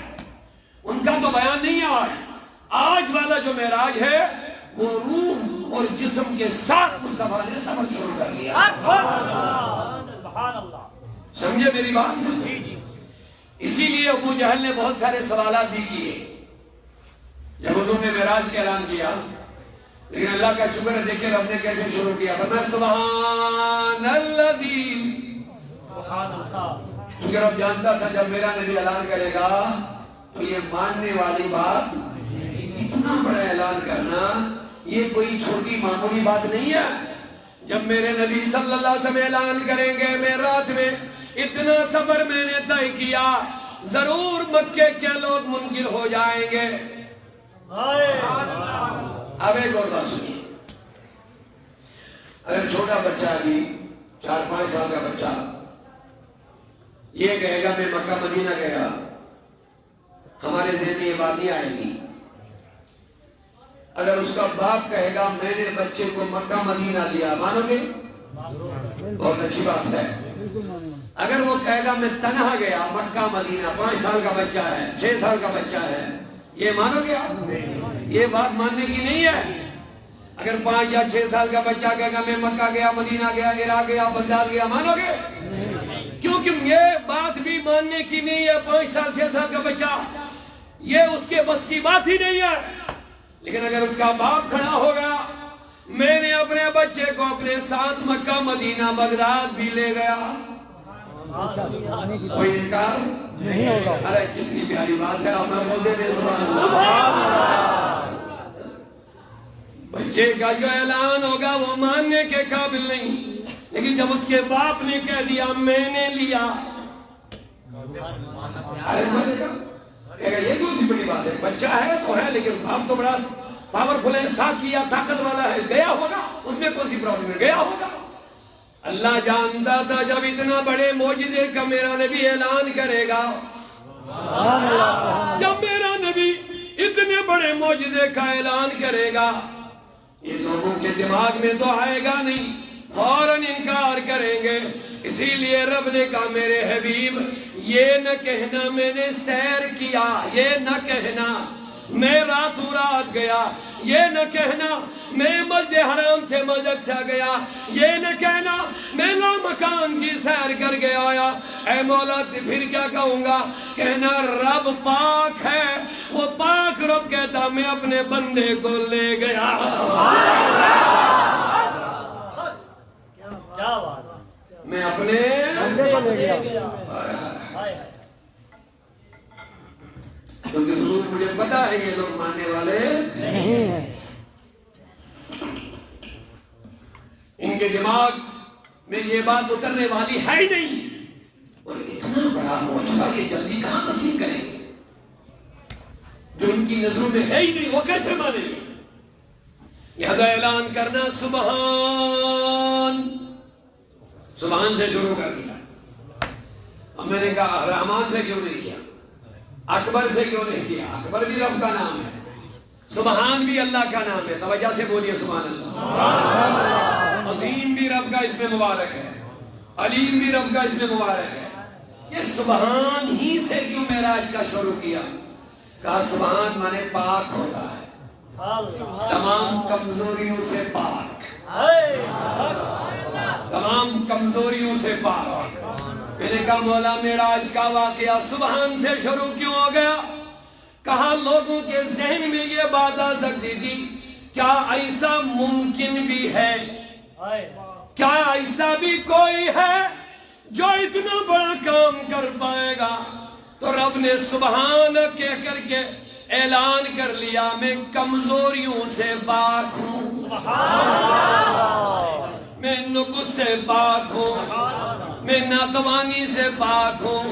ان کا تو بیان نہیں ہے۔ آج والا جو معراج ہے وہ روح اور جسم کے ساتھ مصطفیٰ نے سفر شروع کر لیا۔ سمجھے میری بات؟ اسی لیے ابو جہل نے بہت سارے سوالات بھی کیے جب حضور نے معراج کا اعلان کیا، لیکن اللہ کا شکر ہے، دیکھیں رب نے کیسے شروع کیا، فرمایا سبحان الذی، کیونکہ رب جانتا تھا جب میرا نبی اعلان کرے گا تو یہ ماننے والی بات، اتنا بڑا اعلان کرنا یہ کوئی چھوٹی معمولی بات نہیں ہے۔ جب میرے نبی صلی اللہ علیہ وسلم اعلان کریں گے میں رات میں اتنا سفر میں نے طے کیا، ضرور مکے کے لوگ منکر ہو جائیں گے۔ اب ایک اور بات سنیے، اگر چھوٹا بچہ بھی 4-5 سال کا بچہ یہ کہے گا میں مکہ مدینہ گیا، ہمارے ذہن میں یہ بات نہیں آئے گی۔ اگر اس کا باپ کہے گا میں نے بچے کو مکہ مدینہ لیا، مانو گے؟ بہت اچھی بات ہے۔ اگر وہ کہے گا میں تنہا گیا مکہ مدینہ، 5 سال کا بچہ ہے، 6 سال کا بچہ ہے، یہ مانو گے آپ؟ یہ بات ماننے کی نہیں ہے۔ اگر 5 یا 6 سال کا بچہ کہے گا میں مکہ گیا، مدینہ گیا، عراق گیا، بغداد گیا، مانو گے؟ کیونکہ یہ بات بھی ماننے کی نہیں ہے۔ 5 سال 6 سال کا بچہ یہ اس کے بس کی بات ہی نہیں ہے۔ لیکن اگر اس کا باپ کھڑا ہوگا میں نے اپنے بچے کو اپنے ساتھ مکہ مدینہ بغداد بھی لے گیا، کوئی انکار نہیں ہوگا۔ ارے کتنی پیاری بات ہے، اپنا بولتے ہیں سبحان اللہ۔ بچے کا جو اعلان ہوگا وہ ماننے کے قابل نہیں، لیکن جب اس کے باپ نے کہہ دیا میں نے لیا، یہ دوسری بڑی بات ہے۔ بچہ ہے تو ہے لیکن باپ تو بڑا پاورفل ہے، ساتھی یا طاقت والا ہے، گیا ہوگا، اس میں کون سی پرابلم ہے، گیا ہوگا۔ اللہ جانتا تھا جب اتنا بڑے معجزے کا میرا نبی اعلان کرے گا، جب میرا نبی اتنے بڑے معجزے کا اعلان کرے گا، یہ لوگوں کے دماغ میں تو آئے گا نہیں، فوراً انکار کریں گے. اسی لیے رب نے کہا میرے حبیب یہ نہ کہنا میں نے سیر کیا, یہ نہ کہنا میں راتوں رات گیا, یہ نہ کہنا میں مسجد حرام سے مسجد اقصی گیا, یہ نہ کہنا میں لامکان کی سیر کر کے آیا. اے مولا پھر کیا کہوں گا؟ کہنا رب پاک ہے. وہ پاک رب کہتا میں اپنے بندے کو لے گیا. کیا بات, میں اپنے بندے کو لے گیا. کیونکہ حضور مجھے پتا ہے یہ لوگ ماننے والے نہیں ہیں. ان کے دماغ میں یہ بات اترنے والی ہے ہی نہیں. اور اتنا بڑا معجزہ یہ جلدی کہاں تسلیم کریں گے؟ جو ان کی نظروں میں ہے ہی نہیں وہ کیسے مانیں گے؟ لہذا اعلان کرنا سبحان, سبحان سے شروع کر دیا. اب میں نے کہا رحمان سے کیوں نہیں کیا, اکبر سے کیوں نہیں کیا؟ اکبر بھی رب کا نام ہے, سبحان بھی اللہ کا نام ہے. توجہ سے بولیے سبحان اللہ. عظیم بھی رب کا اس میں مبارک ہے, علیم بھی رب کا اس میں مبارک ہے. یہ سبحان ہی سے کیوں معراج کا شروع کیا؟ کہا سبحان مانے پاک ہوتا ہے, تمام کمزوریوں سے پاک, تمام کمزوریوں سے پاک. میں نے کہا مولا معراج کا واقعہ سبحان سے شروع کیوں ہو گیا؟ کہا لوگوں کے ذہن میں یہ بات آ سکتی تھی کیا ایسا ممکن بھی ہے, کیا ایسا بھی کوئی ہے جو اتنا بڑا کام کر پائے گا؟ تو رب نے سبحان کہہ کر کے اعلان کر لیا میں کمزوریوں سے پاک ہوں, میں نقص سے پاک ہوں, میں ناتوانی سے پاک ہوں,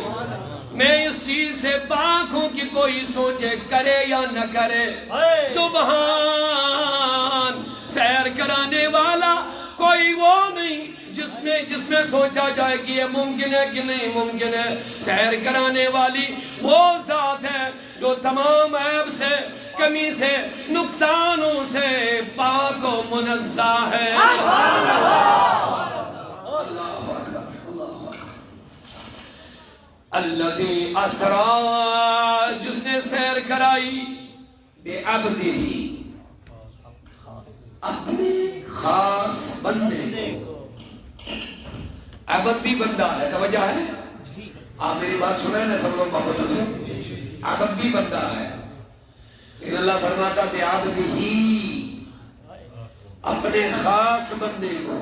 میں اس چیز سے پاک ہوں کہ کوئی سوچے کرے یا نہ کرے. سبحان سیر کرانے والا کوئی وہ نہیں جس میں سوچا جائے کہ یہ ممکن ہے کہ نہیں ممکن ہے. سیر کرانے والی وہ ذات ہے جو تمام عیب سے, کمی سے, نقصانوں سے پاک و منزہ ہے. الذی اسرا, جس نے سیر کرائی بے عبدہ, اپنے خاص بندے. عبد بھی بندہ ہے, توجہ ہے, آپ میری بات سنیں نا سب لوگ محبت سے. عبد بھی بندہ ہے لیکن اللہ فرماتا بے عبدہ, اپنے خاص بندے کو,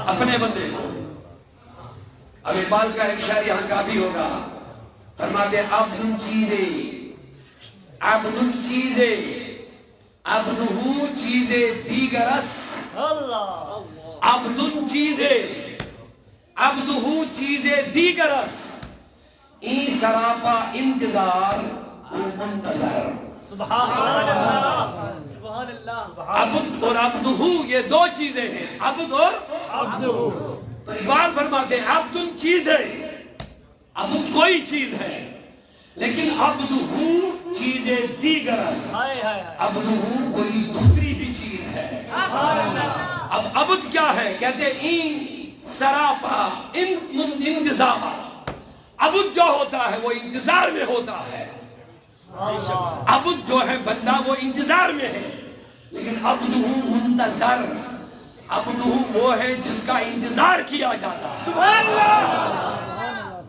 اپنے بندے کو. اب اقبال کا ایک شعر یہاں کافی ہوگا, فرماتے عبد چیزیں, عبد چیزیں, عبدہو چیزیں دیگرس, عبد چیزیں, عبدہو چیزیں دیگرس, این سراپا انتظار و منتظر. سبحان اللہ, سبحان اللہ. عبد اور عبدہو یہ دو چیزیں ہیں, عبد اور عبدہو. تو اقبال فرماتے ہیں عبد چیز ہے, عبد کوئی چیز ہے لیکن عبدہو چیزیں دیگرس, عبدہو کوئی دوسری بھی چیز ہے. اب عبد کیا ہے؟ کہتے ہیں این سراپا انتظار. عبد جو ہوتا ہے وہ انتظار میں ہوتا ہے. عبد جو ہے بندہ وہ انتظار میں ہے, لیکن عبدہو منتظر, عبدہو وہ ہے جس کا انتظار کیا جاتا ہے. سبحان اللہ,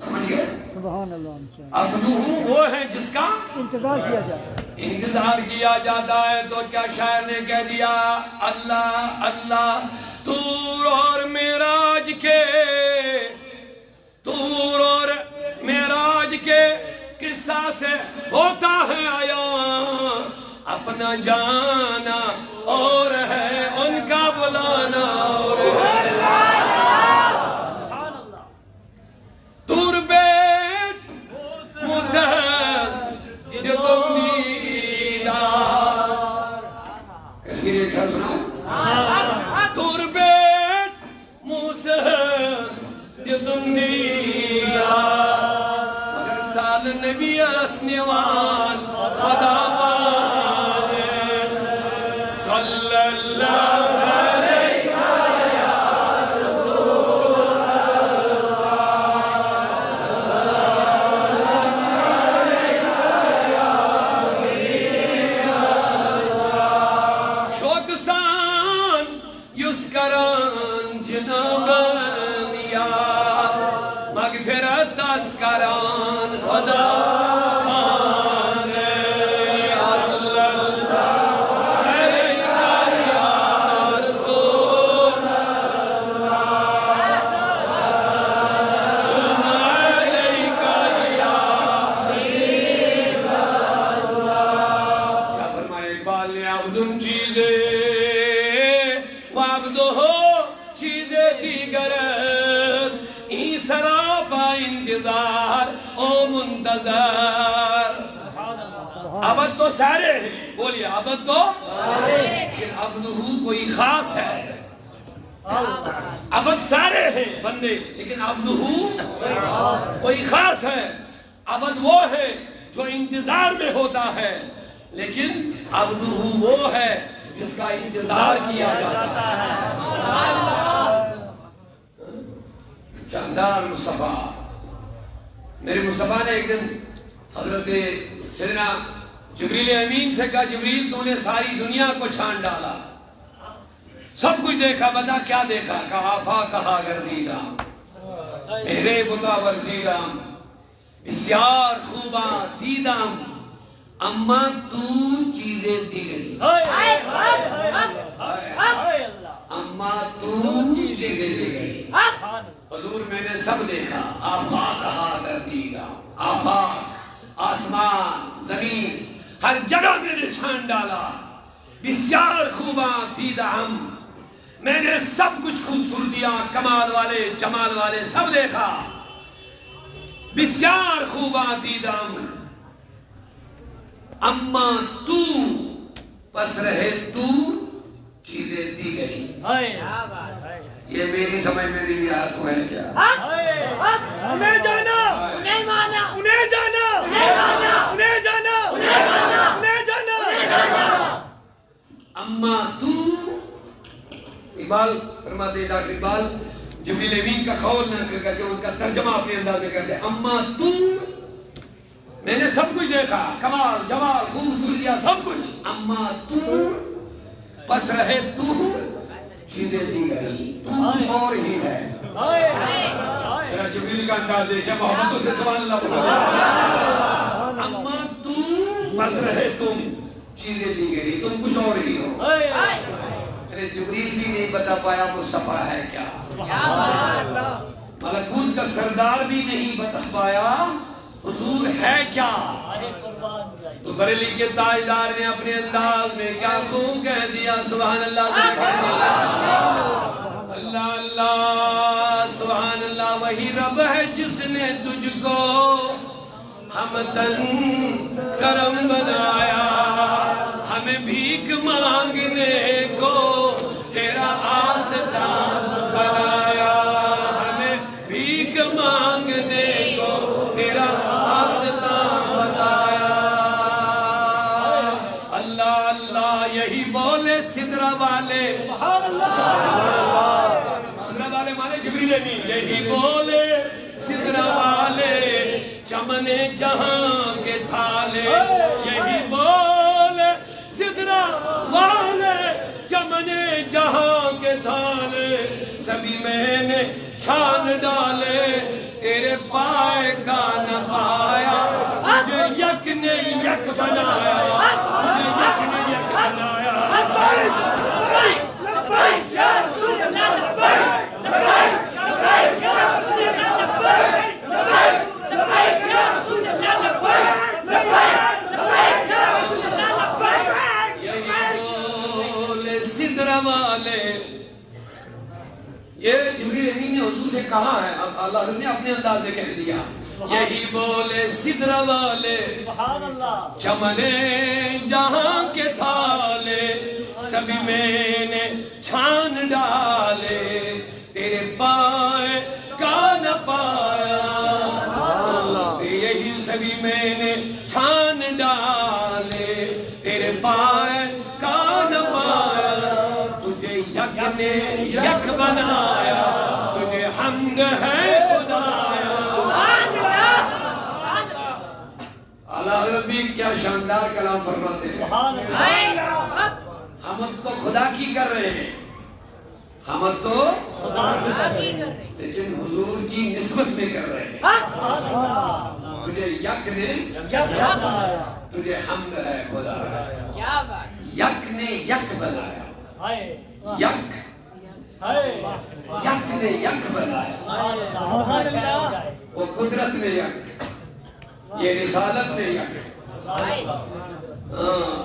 سمجھئے, سبحان اللہ. عبدہو وہ ہے جس کا انتظار کیا جاتا ہے, انتظار کیا جاتا ہے. تو کیا شاعر نے کہہ دیا اللہ اللہ طور اور معراج کے, طور اور معراج کے قصہ سے ہوتا ہے آیا, اپنا جانا اور ہے ان کا بلانا اور ہے. طور بیت موسیس یہ تم دیدار, کشمیری ایک خیال سناؤ. طور بیت موسیس یہ تم دیدار, مگر سال نبی اسنوان خدا صلی اللہ علیہ کران خدا عبد تو سارے ہیں، بولیے عبد تو لیکن عبدہ کوئی خاص ہے. عبد سارے ہیں بندے لیکن عبدہ کوئی خاص ہے. عبد وہ ہے جو انتظار میں ہوتا ہے لیکن عبدہ وہ ہے جس کا انتظار کیا جاتا ہے. شاندار مصطفیٰ. میرے مصطفیٰ نے ایک دن حضرت سیدنا جبریل امین سے کہا جبریل تو نے ساری دنیا کو چھان ڈالا، سب کچھ دیکھا، بتا کیا دیکھا؟ کہا آفا کہا گردیدہ میرے بتا ورزیدم بسیار خوباں دیدم اما تو چیزیں دیگری، اما تو چیزیں دیگری. حضور میں نے سب دیکھا، آفاق کہا گردیدم، آفاق آسمان زمین ہر جگہ میں نے چھان ڈالا. بسیار خوباں دیدم میں نے سب کچھ خوبصورتیاں کمال والے جمال والے سب دیکھا. بسیار خوباں دیدم اما تو پس رہے تو چیزیں دیگری. یہ میری سمجھ میری بھی آت ہے کیا؟ انہیں جانا انہیں مانا انہیں جانا انہیں مانا انہیں جانا انہیں مانا انہیں جانا اما تو اقبال فرماتے ہیں ڈاکٹر اقبال جبریل امین کا قول نہ کر کے ان کا ترجمہ اپنے انداز میں کرتے ہیں. اما تو میں نے سب کچھ دیکھا، کمال جمال خوبصورتیاں سب کچھ. اما تو پس رہے تو چیزیں دیگری، تو کچھ اور ہی ہے. ذرا جبریل کا انداز دیکھیں، محبتوں سے سبحان اللہ بولو. اما تو پس رہے تم چیزیں دیگری، تم کچھ اور ہی ہو. جبریل بھی نہیں بتا پایا مصطفیٰ ہے کیا. ملکوت کا سردار بھی نہیں بتا پایا حضور ہے کیا. تو بریلی کے تاجدار نے اپنے انداز میں کیا خوب کہہ دیا. سبحان اللہ سبحان اللہ اللہ اللہ سبحان اللہ. وہی رب ہے جس نے تجھ کو ہمتن کرم بنایا، ہمیں بھیک مانگنے کو تیرا آستان بنایا، ہمیں بھیک مانگنے کو تیرا آستان بنایا. اللہ اللہ یہی بولے سدرہ والے، سدرہ والے مانے جبریل امین. یہی بولے سدرہ والے چمن جہاں کے تھالے، یہی بولے سدرہ والے چمن جہاں کے تھالے. سبھی میں نے چھان ڈالے تیرے پائے کا نہ پایا، تجھے یک نے یک بنایا، تجھے یک نے یک بنایا. لبیک یا رسول اللہ لبیک لبیک لبیک یا رسول اللہ لبیک لبیک لبیک یا رسول اللہ لبیک لبیک لبیک یا رسول اللہ لبیک. یہی بولے سدرہ والے. یہ جبریل امین نے حضور سے کہا ہے، اب اللہ نے اپنے انداز میں کہہ دیا. یہی بولے سدرہ والے چمن جہاں کے تھالے، سبھی میں نے چھان ڈالے تیرے پائے کا نہ پایا. یہی سبھی میں نے چھان ڈالے تیرے پائے کا نہ پایا. تجھے یک نے یک بنایا، تجھے حمد ہے خدایا. اعلیٰ حضرت بھی کیا شاندار کلام فرماتے ہیں. حمد تو خدا کی کر رہے ہیں، حمد تو لیکن حضور کی نسبت میں کر رہے ہیں. تجھے یک نے تجھے حمد ہے خدا. یک نے یک بنایا. یک یک نے یک بنایا. وہ قدرت میں یک, یہ رسالت میں یک.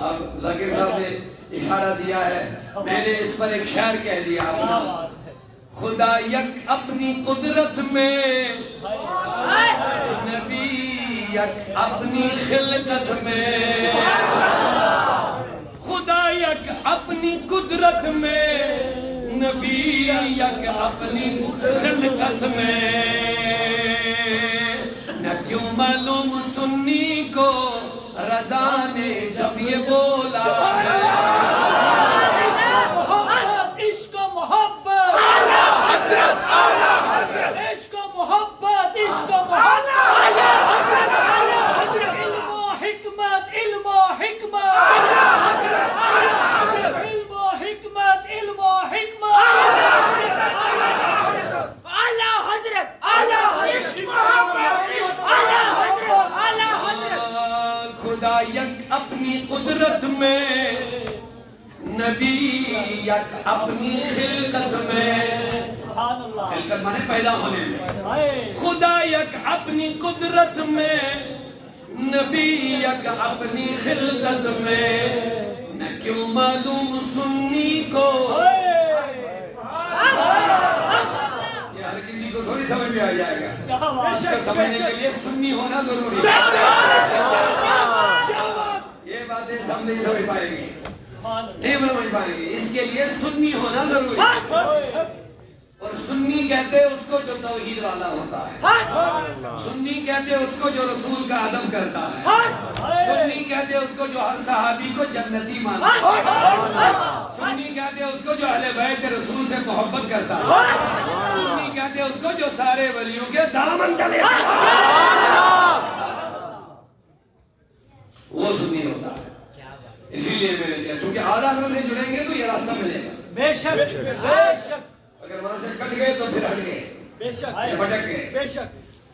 اب ذاکر صاحب نے اشارہ دیا ہے, میں نے اس پر ایک شعر کہہ دیا اپنا. خدا یک اپنی قدرت میں, نبی یک اپنی خلقت میں. خدا یک اپنی قدرت میں, نبی یک اپنی خلقت میں. نہ کیوں معلوم سنی کو رضا نے جب یہ بولا ہے, عشق و محبت, عشق و محبت, عشق و محبت, علم و حکمت, علم و حکمت, علم و حکمت, علم و حکمت, اعلی حضرت, اعلی حضرت, اعلی حضرت, اعلی حضرت. خدا یک اپنی قدرت میں, نبی یک اپنی خلقت میں. خلقت مانے پیدا ہونے میں. خدا یک اپنی قدرت میں, نبی یک اپنی خلقت میں. نہ کیوں معلوم سنی کو, یہ ہر کسی کو تھوڑی سمجھ میں آ جائے گا. اس کو سمجھنے کے لیے سنی ہونا ضروری ہے. یہ باتیں ہم نہیں سمجھ پائیں گے, نہیں سمجھ پائیں گے. اس کے لیے سنی ہونا ضروری ہے. اور سنی کہتے ہیں اس کو جو توحید والا ہوتا ہے. سنی کہتے ہیں اس کو جو رسول کا ادب کرتا ہے. سنی کہتے ہیں اس کو جو ہر صحابی کو جنتی مانتا ہے. سنی کہتے ہیں اس کو جو اہل بیت رسول سے محبت کرتا ہے. سنی کہتے ہیں اس کو جو سارے ولیوں کے دامن تلے وہ سنی ہوتا ہے. اسی لیے میں نے کہا چونکہ اعلیٰ حضرت سے جڑیں گے تو یہ راستہ ملے گا. بے شک, بے شک, اگر وہاں سے کٹ گئے تو پھر ہٹ گئے, بے شک, یہ بھٹک گئے. بے شک.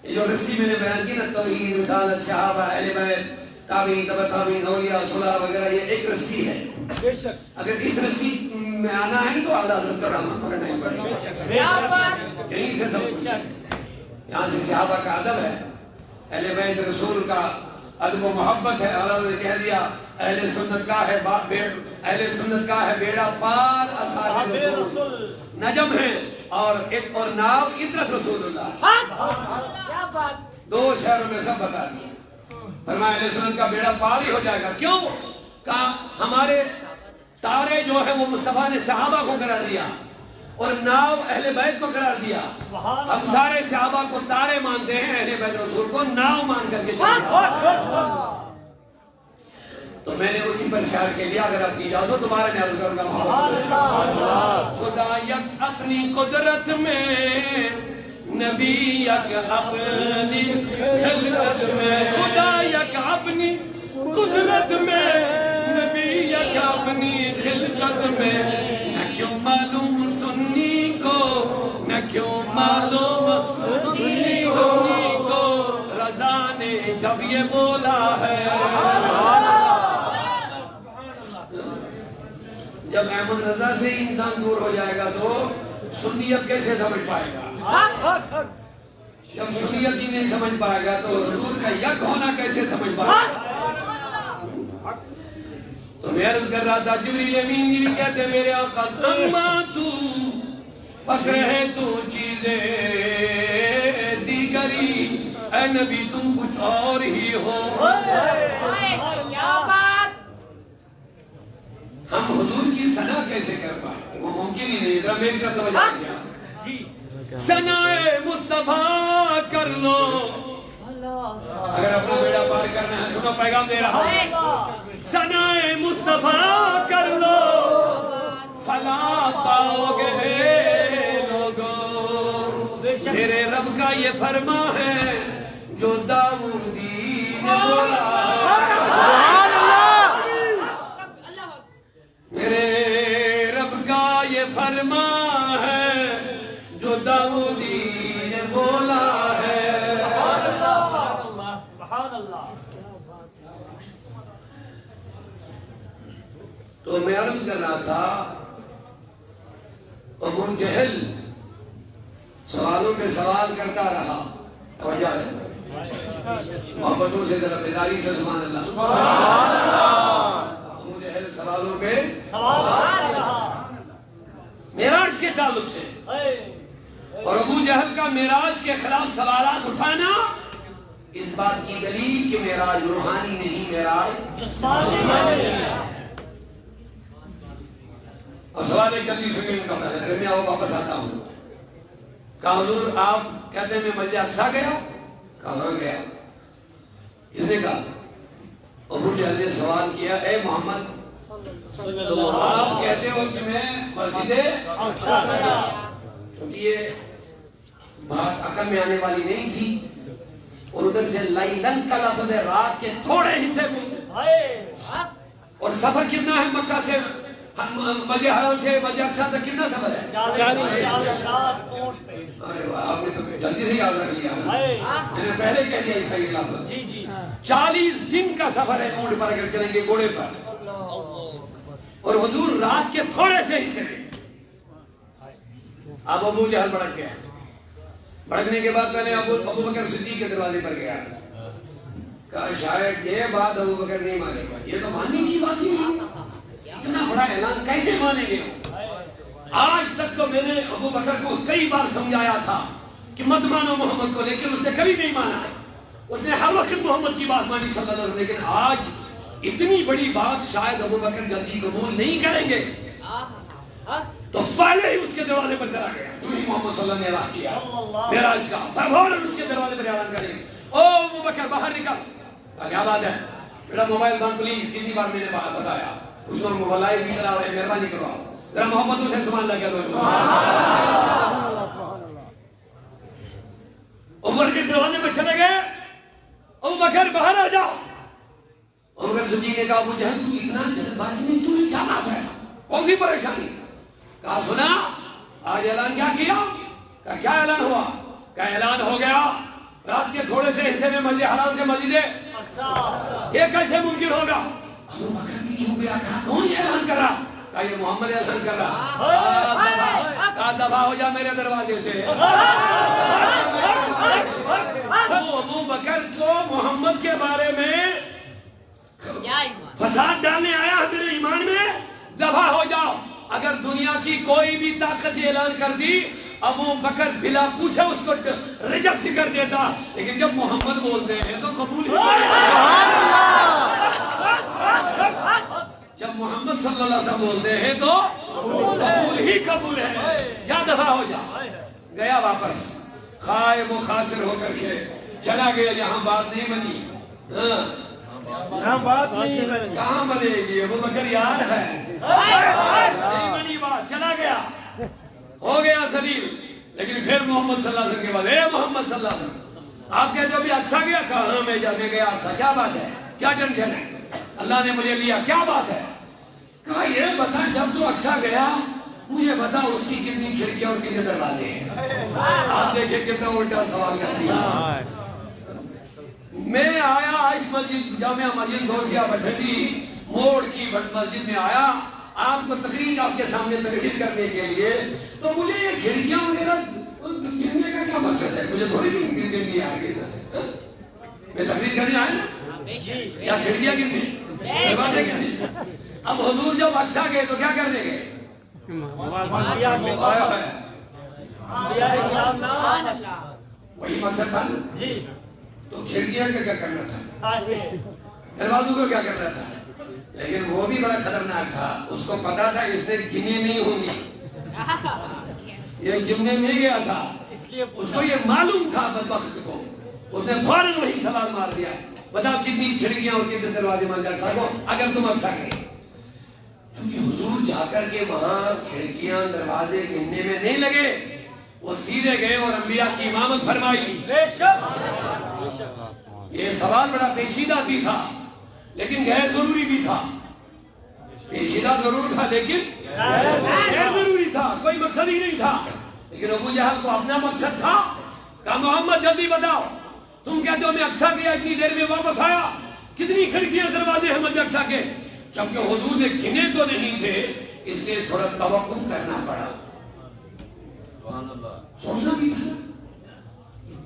یہ جو رسی میں نے بیان کی نا, توحید, رسالت, صحابہ, اہل بیت, تابعین, تبع تابعین, اولیاء, صلحاء وغیرہ, یہ ایک رسی ہے. بے شک. اگر اس رسی میں آنا ہے تو اعلیٰ حضرت کا رحمت پکڑنا ہی پڑے گا. یہیں سے سب کچھ ہے. یہاں سے صحابہ کا ادب ہے, اہل بیت رسول کا ادب و محبت ہے. اعلیٰ حضرت نے کہہ دیا اہل سنت کا ہے اہل سنت کا ہے بیڑا پار, اصحاب رسول نجم ہے, اور ایک اور ناو عطرت رسول اللہ. دو شہروں میں سب بتا دیا. فرمایا اہل سنت کا بیڑا پار ہی ہو جائے گا. کیوں؟ کہا ہمارے تارے جو ہیں وہ مصطفیٰ نے صحابہ کو قرار دیا, اور ناو اہل بیت کو قرار دیا. ہم سارے صحابہ کو تارے مانتے ہیں, اہل بیت رسول کو ناو مان کر کے چلتے ہیں. تو میں نے اسی پر اشارہ کے لیا. اگر آپ کی اجازت دوبارہ میں عرض کروں گا. خدا یک اپنی قدرت میں, نبی یک اپنی خلقت میں. خدا یک اپنی قدرت میں, نبی یک اپنی خلقت میں. نہ کیوں معلوم سنی کو, نہ کیوں معلوم سنی کو رضا نے جب یہ بولا ہے. جب احمد رضا سے انسان دور ہو جائے گا تو سنیت کیسے سمجھ پائے گا؟ جب سنیت ہی نہیں سمجھ پائے گا تو حضور کا یک ہونا کیسے سمجھ پائے گا؟ تو میں عرض کر رہا تھا, جبریل امین بھی کہتے میرے آقا اما تو پس رہے تو چیزیں دیگری, اے نبی تم کچھ اور ہی ہو. ہم حضور کی ثنا کیسے کر پائیں؟ وہ ممکن ہی نہیں. ذرا میری طرف توجہ دیا. ثنائے مصطفیٰ کر لو. اگر اپنا بیڑا پار کرنا ہے, سنو پیغام دے رہا ہوں. ثنائے مصطفیٰ کر لو, فلاح پاؤ گے لوگوں. میرے رب کا یہ فرما ہے جو داؤدی نے بولا. میرے رب کا یہ فرما ہے خودی نے بولا ہے. سبحان اللہ. تو میں عرض کر رہا تھا ابو جہل سوالوں پہ سوال کرتا رہا. توجہ ہے محبتوں سے ذرا بیداری سے سبحان اللہ. ابو جہل سوالوں پہ معراج کے تعلق سے اور ابو جہل کا معراج کے خلاف سوالات اٹھانا اس بات کی دلیل کہ معراج روحانی نہیں معراج جسمانی ہے. اب سوال ایک جلدی سنیں ان کا پہلے پھر میں واپس آتا ہوں. کہا حضور آپ کہتے ہیں میں مسجد اقصی گیا. کہاں گیا؟ کس نے کہا؟ ابو جہل نے سوال کیا اے محمد آپ کہتے ہو کہ میں مسجد اقصی گیا. چونکہ یہ بات عقل میں آنے والی نہیں تھی اور ادھر سے لیلن کا لفظ ہے رات کے تھوڑے حصے میں اور سفر کتنا ہے مکہ سے مسجد حرام سے مسجد اقصی تک کتنا سفر ہے؟ ارے واہ آپ نے تو جلدی سے یاد رکھ لیا. میں نے پہلے کہہ دیا تھا یہ لفظ. 40 دن کا سفر ہے اونٹ پر اگر چلیں گے گھوڑے پر اور حضور رات کے تھوڑے سے حصے میں. اب ابو جہل بھڑک گیا. بھڑکنے کے بعد پہلے ابو بکر صدیق کے دروازے پر گیا. کہا شاید یہ بات ابو بکر نہیں مانے گا. یہ تو ماننے کی بات ہی نہیں. اتنا بڑا اعلان کیسے مانیں گے؟ آج تک تو میں نے ابو بکر کو کئی بار سمجھایا تھا کہ مت مانو محمد کو لیکن اس نے کبھی نہیں مانا. اس نے ہر وقت محمد کی بات مانی صلی اللہ علیہ وسلم. لیکن آج اتنی بڑی بات شاید ابو بکر جلدی قبول نہیں کریں گے تو پہلے ہی اس کے دروازے پر چلا گیا. تو ہی محمد صلی اللہ علیہ وسلم نے اعلان کیا معراج کا. فوراً اس کے دروازے پر اعلان کریں او ابو بکر باہر نکل. کیا بات ہے بیٹا موبائل بند پلیز. کتنی بار میں نے بات بتایا اس وقت موبائل بھی چلا رہے ہیں مہربانی کرو ذرا محبتوں سے سبحان اللہ کہہ دو. عمر کے دروازے پر چلے گئے. ابو بکر باہر آ جاؤ. ابو بکر صدیق نے کہا ابو جہل تو اتنا جلد بازی میں تمہیں کیا بات ہے کون سی پریشانی؟ کہا سنا آج اعلان کیا کیا؟ کہا کیا اعلان ہوا؟ کہا اعلان ہو گیا رات کے تھوڑے سے حصے میں مسجد حرام سے مسجد یہ کیسے ممکن ہوگا؟ ابو بکر بھی چوپ گیا. کہا کون یہ اعلان کر رہا؟ کہا یہ محمد اعلان کر رہا. کہا دفع ہو جا میرے دروازے سے. ابو بکر کو محمد کے بارے میں فساد ڈالنے آیا ہے میرے ایمان میں دفع ہو جاؤ. اگر دنیا کی کوئی بھی طاقت یہ اعلان کر دی ابو بکر بلا پوچھے اس کو ریجیکٹ کر دیتا. لیکن جب محمد بولتے ہیں تو قبول ہی جب محمد صلی اللہ علیہ وسلم بولتے ہیں تو قبول ہی قبول ہے. جا دفع ہو جا. گیا واپس خائب و خاسر ہو کر کے چلا گیا جہاں بات نہیں بنی. بات نہیں بنی. کہاں بنے گی؟ ابو بکر یاد ہے نہیں بنی بات. چلا گیا ہو گیا ذلیل. لیکن پھر محمد صلی اللہ علیہ وسلم کے بعد اے محمد صلی اللہ علیہ وسلم آپ کے جو بھی اقصی گیا. کہا ہاں میں گیا اقصی. کیا بات ہے کیا ٹینشن ہے؟ اللہ نے مجھے لیا. کیا بات ہے؟ کہا یہ بتا جب تو اقصی گیا مجھے بتا اس کی کتنی کھڑکیاں اور کتنے دروازے ہیں. آپ دیکھیں کتنا الٹا سوال کر دیا. میں آیا اس مسجد جامعہ مسجد گوسیا بٹھنڈی موڑ کی مسجد میں آیا آپ کو تقریر آپ کے سامنے تقریر کرنے کے لیے. تو مجھے یہ کھڑکیاں وغیرہ گننے کا کیا مقصد ہے؟ مجھے تھوڑی دن نہیں آئے گی. میں تقریر کرنے آیا یا کھڑکیاں گننے دروازے گننے. اب حضور جب اقصی گئے تو کیا کرنے گئے؟ وہی مقصد تھا تو کھڑکیاں کا کیا کرنا تھا دروازوں کو کیا کرنا تھا. لیکن وہ بھی بڑا خطرناک تھا. اس کو پتا تھا اس نے گنی نہیں ہوں گی. یہ گننے نہیں گیا تھا. اس کو یہ معلوم تھا بدبخت کو. اس نے فوراً وہی سوال مار دیا بتاؤ کتنی کھڑکیاں اور کتنے دروازے مان جا سکو اگر تم اقصی گئے. کیونکہ حضور جا کر کے وہاں کھڑکیاں دروازے گننے میں نہیں لگے. وہ سیدھے گئے اور انبیاء کی امامت فرمائی. یہ سوال بڑا پیچیدہ بھی تھا لیکن غیر ضروری بھی تھا. پیچیدہ ضرور تھا لیکن غیر ضروری تھا. کوئی مقصد ہی نہیں تھا. لیکن ابو جہل کو اپنا مقصد تھا. کہا محمد جلدی بتاؤ, تم کہتے ہو میں اقصا گیا اتنی دیر میں واپس آیا, کتنی کھڑکیاں دروازے ہیں مسجد اقصا کے؟ جبکہ حضور نے گنے تو نہیں تھے, اس لیے تھوڑا توقف کرنا پڑا. سوچنا بھی تھا.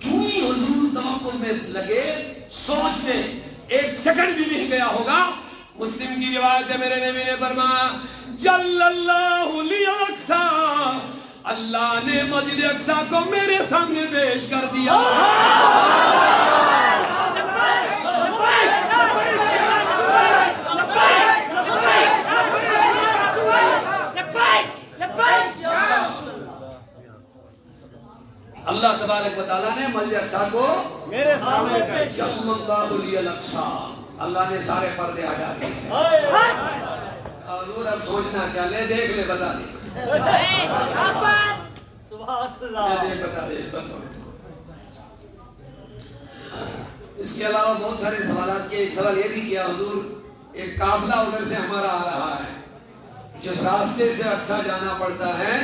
جو ہی حضور توقف میں لگے سوچ میں, ایک سیکنڈ بھی نہیں گیا ہوگا. مسلم کی روایت ہے, میرے نبی نے فرمایا جل اللہ الاقصی, اللہ نے مسجد اقصی کو میرے سامنے پیش کر دیا. اللہ تبارک و تعالیٰ نے مسجد اقصی کو میرے سامنے جل اللہ الاقصی, اللہ نے سارے پردے ہٹا دیے. حضور اب سوچنا کیا, لے دیکھ لے بتا دے, بتا دے. اس کے علاوہ بہت سارے سوالات کے, ایک سوال یہ بھی کیا حضور ایک قافلہ ادھر سے ہمارا آ رہا ہے, جس راستے سے اقصی جانا پڑتا ہے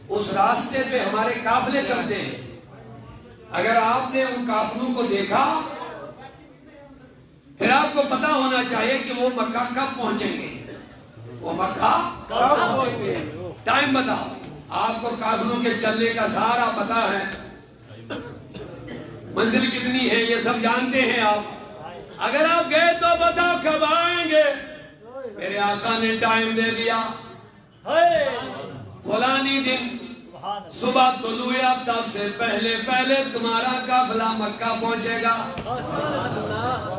اس راستے پہ ہمارے قافلے کرتے ہیں. اگر آپ نے ان قافلوں کو دیکھا پھر آپ کو پتا ہونا چاہیے کہ وہ مکہ کب پہنچیں گے. وہ مکہ ٹائم بتاؤ. آپ کو قافلوں کے چلنے کا سارا پتا ہے, منزل کتنی ہے یہ سب جانتے ہیں آپ. اگر آپ گئے تو بتاؤ کب آئیں گے. میرے آقا نے ٹائم دے دیا, فلانی دن صبح طلوع آفتاب سے پہلے تمہارا قافلہ مکہ پہنچے گا.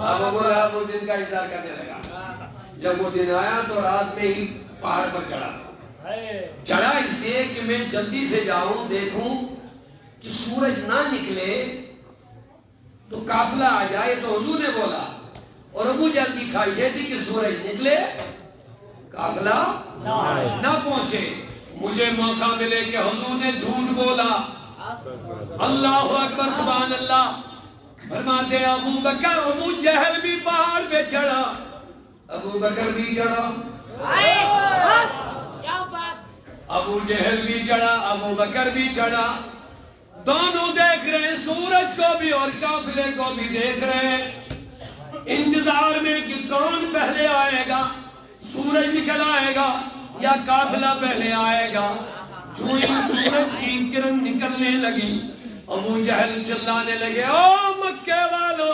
اب ابو لہب اس دن کا انتظار کرنے لگا. جب وہ دن آیا تو رات میں ہی پہاڑ پر چڑھا اس لیے کہ میں جلدی سے جاؤں, دیکھوں کہ سورج نہ نکلے تو قافلہ آ جائے. تو حضور نے بولا, اور ابو جہل کی خواہش تھی کہ سورج نکلے قافلہ نہ پہنچے. مجھے موقع ملے کہ حضور نے جھوٹ بولا. اللہ اکبر سبحان اللہ. فرماتے ابو بکر, ابو جہل بھی پہاڑ پہ چڑھا, ابو بکر بھی چڑھا, ابو جہل بھی چڑھا, ابو بکر بھی چڑھا. دونوں دیکھ رہے ہیں سورج کو بھی اور قافلے کو بھی دیکھ رہے ہیں, انتظار میں کہ کون پہلے آئے گا, سورج نکل آئے گا یا قافلہ پہلے آئے گا. جو ہی سورج کی کرن نکلنے لگی ابو جہل چلانے لگے, او مکے والو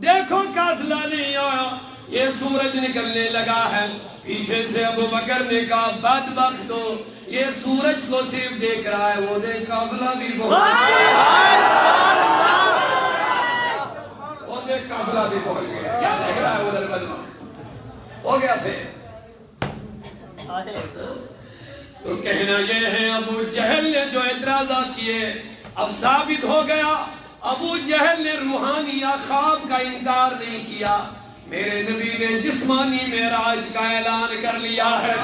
دیکھو قافلہ نہیں آیا, یہ سورج نکلنے لگا ہے. پیچھے سے ابو بکر نے کہا بدبخت ہو, یہ سورج کو صرف دیکھ رہا ہے, وہ دیکھ قافلہ بھی پہنچ گیا. کیا دیکھ رہا ہے ادھر بدبخت ہو گیا. پھر تو کہنا یہ ہے ابو جہل نے جو اعتراضات کیے اب ثابت ہو گیا. ابو جہل نے روحانی یا خواب کا انکار نہیں کیا. میرے نبی نے جسمانی معراج کا اعلان کر لیا ہے.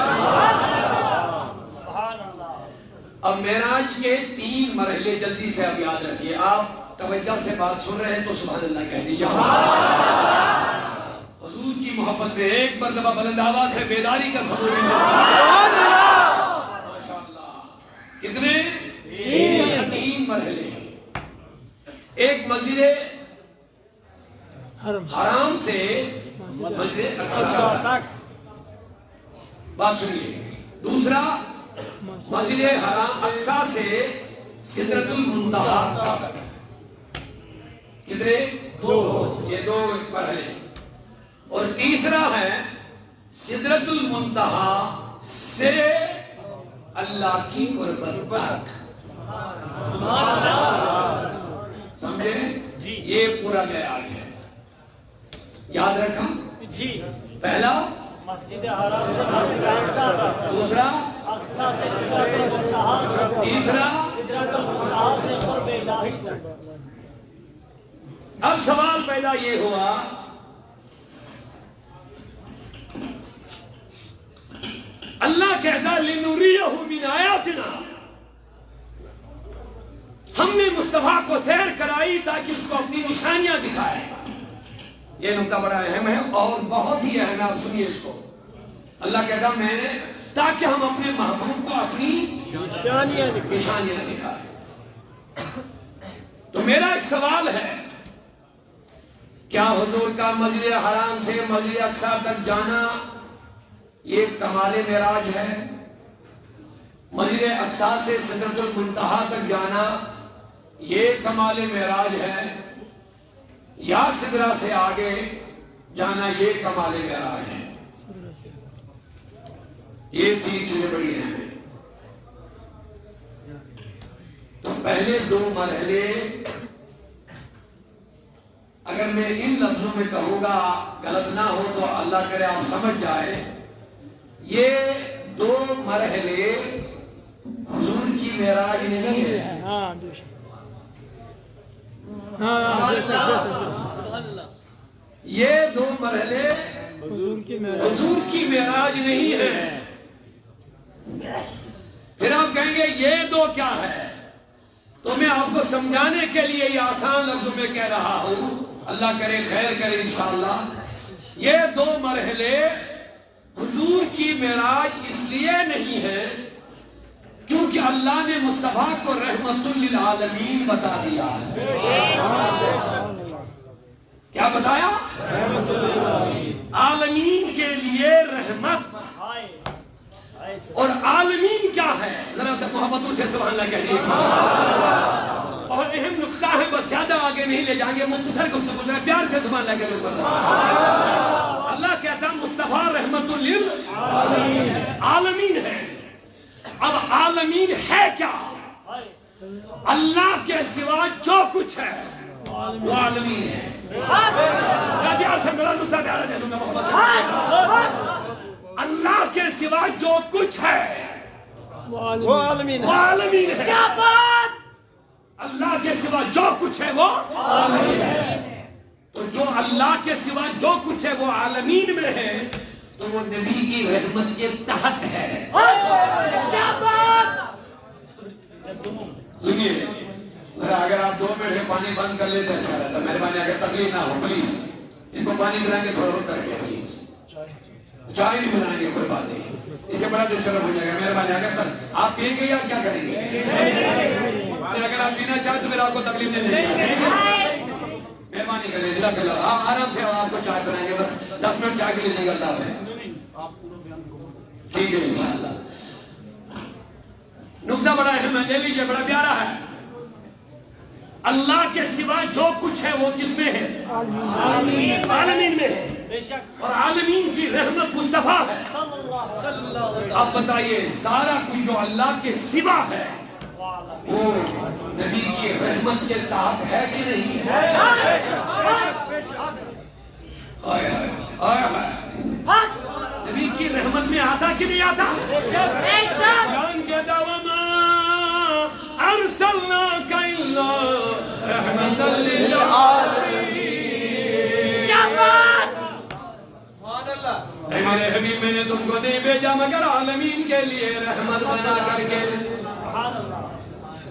اب معراج کے 3 مرحلے جلدی سے اب یاد رکھیے. آپ توجہ سے بات سن رہے ہیں تو سبحان اللہ کہہ دیجیے. حضور کی محبت میں ایک مرتبہ بلند آواز سے بیداری کا ثبوت ماشاءاللہ. کتنے؟ 3 مرحلے. ایک مسجد حرام سے مسجد اقصی تک, بات سنیے. دوسرا مسجد حرام اقصی سے سدرۃ المنتہا تک. کتنے؟ 2. یہ 2 مرحلے. اور تیسرا ہے سدرۃ المنتہا سے اللہ کی قربت تک. سمجھے؟ یہ پورا معراج ہے. یاد رکھا جی. پہلا مسجد حرام سے مسجد اقصی تک, دوسرا اقصی سے سدرۃ المنتہا, تیسرا سدرۃ المنتہا سے قرب الہی تک. اب سوال پیدا یہ ہوا اللہ کہتا لِنُرِيَهُ مِنْ آیَاتِنَا, ہم نے مصطفیٰ کو سیر کرائی تاکہ اس کو اپنی نشانیاں دکھائے. یہ نقطہ بڑا اہم ہے اور بہت ہی اہم ہے, سنیے اس کو. اللہ کہتا تاکہ ہم اپنے محبوب کو اپنی نشانیاں دکھائیں. تو میرا ایک سوال ہے، کیا حضور کا مسجد حرام سے مسجد اقصی تک جانا یہ کمال معراج ہے؟ مسجد اقصی سے سدرۃ المنتہا تک جانا یہ کمال معراج ہے، یا سدرہ سے آگے جانا یہ کمال معراج ہے؟ یہ تین چیزیں بڑی ہیں. تو پہلے دو مرحلے اگر میں ان لفظوں میں کہوں گا غلط نہ ہو تو اللہ کرے آپ سمجھ جائے، یہ دو مرحلے حضور کی معراج نہیں ہے. یہ دو مرحلے حضور کی معراج نہیں ہے. پھر آپ کہیں گے یہ دو کیا ہے؟ تو میں آپ کو سمجھانے کے لیے یہ آسان لفظوں میں کہہ رہا ہوں، اللہ کرے خیر کرے انشاءاللہ. یہ دو مرحلے حضور کی معراج اس لیے نہیں ہے کیونکہ اللہ نے مصطفیٰ کو رحمت للعالمین بتا دیا ہے. کیا بتایا؟ عالمین کے لیے رحمت. اور عالمین کیا ہے؟ ذرا تک محبت سے سبحان اللہ کہہ دیجیے. اور اہم نقطہ ہے، بس زیادہ آگے نہیں لے جائیں گے، مختصر گفتگو ہے، پیار سے سبحان اللہ کہہ دیجیے. اللہ کہتا ہے مصطفیٰ رحمت للعالمین ہے. اب عالمین ہے کیا؟ اللہ کے سوا جو کچھ ہے وہ عالمین ہے. پیار سے میرا نقطہ پیارا دے دوں گا محبت سے. اللہ کے سوا جو کچھ ہے وہ عالمین ہے. کیا بات! اللہ کے سوا جو کچھ ہے وہ عالمین ہے. تو جو اللہ کے سوا جو کچھ ہے وہ عالمین میں ہے تو وہ نبی کی رحمت کے تحت ہے. کیا بات! سنیے اگر آپ 2 منٹ میں پانی بند کر لیتے اچھا رہتا. مہربانی اگر تکلیف نہ ہو پلیز ان کو پانی پلائیں گے تھوڑا رک کر کے پلیز. چائے نہیں بنائیں گے کوئی بات نہیں، اس سے بڑا ڈسٹرب ہو جائے گا. مہربانی اگر آپ پئیں گے یا کیا کریں گے؟ اگر آپ پینا چاہیں تو پھر آپ کو تکلیف نہیں دیں گے. مہربانی کریں جزاک اللہ. آپ آرام سے آپ کو چائے بنائیں گے، بس 10 منٹ چائے کے لیے نکلتا ہے. ٹھیک ہے انشاءاللہ. نقطہ بڑا اہم ہے، لے لیجیے، بڑا پیارا ہے. اللہ کے سوا جو کچھ ہے وہ کس میں ہے؟ عالمین میں ہے. اور عالمین کی رحمت مصطفیٰ ہے. اب بتائیے سارا کچھ جو اللہ کے سوا ہے وہ نبی کی رحمت کے تحت ہے کہ نہیں ہے؟ نبی کی رحمت میں آتا کہ نہیں آتا؟ جان کے دعویٰ ارسلناک الا رحمت للعالمین. کیا بات! اے میرے حبیب میں نے تم کو نہیں بھیجا مگر عالمین کے لیے رحمت بنا کر کے.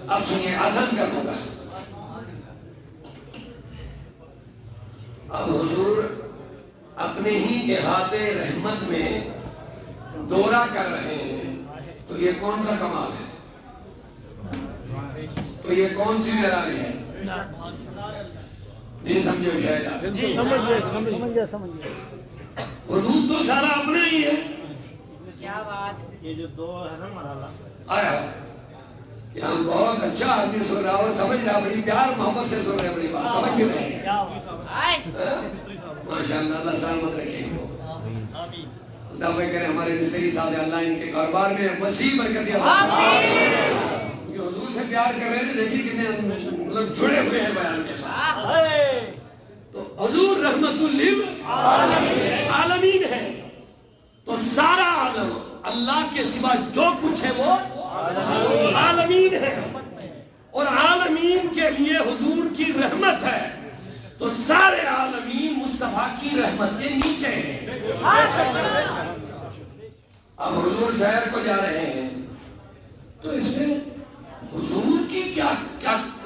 اب سنیے آسان کر دوں گا. اب حضور اپنے ہی احاطے رحمت میں دورہ کر رہے ہیں تو یہ کون سا کمال ہے؟ تو یہ کون سی معراج ہے؟ نہیں سمجھو شاید آپ سمجھ گیا حدود تو سارا اپنا ہی ہے. کیا بات! یہ جو 2 ہے نا مرحلہ آیا یہاں بہت اچھا آدمی سن رہا ہو، سمجھ رہا، بڑی پیار محبت سے سن رہے، بڑی بات سمجھ بھی رہے ہیں. ماشاءاللہ اللہ سلامت رکھے. اللہ بھائی کرے ہمارے مصری صاحب اللہ ان کے کاروبار میں وسیع برکت دے. کیونکہ حضور سے پیار کر رہے تھے، دیکھیے کتنے لوگ جڑے ہوئے ہیں بیان کے ساتھ. تو حضور رحمت للعالمین ہے. تو سارا عالم اللہ کے سوا جو کچھ ہے وہ عالمین ہے. اور عالمین کے لیے حضور کی رحمت ہے تو سارے عالمین مصطفیٰ کی رحمت کے نیچے ہیں. اب حضور سیر کو جا رہے ہیں تو اس میں حضور کی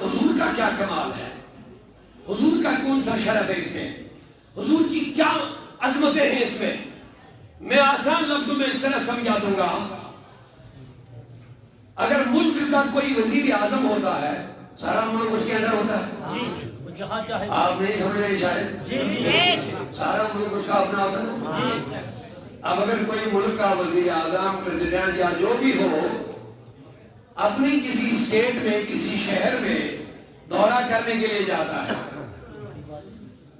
حضور کا کیا کمال ہے؟ حضور کا کون سا شرف ہے اس میں؟ حضور کی کیا عظمتیں ہیں اس میں؟ میں آسان لفظوں میں اس طرح سمجھا دوں گا، اگر ملک کا کوئی وزیر اعظم ہوتا ہے، سارا ملک اس کے اندر ہوتا ہے، آپ نہیں سمجھ رہے شاید، سارا ملک اس کا اپنا ہوتا ہے۔ اب اگر کوئی ملک کا وزیر اعظم، پریزیڈنٹ یا جو بھی ہو اپنی کسی اسٹیٹ میں، کسی شہر میں دورہ کرنے کے لیے جاتا ہے،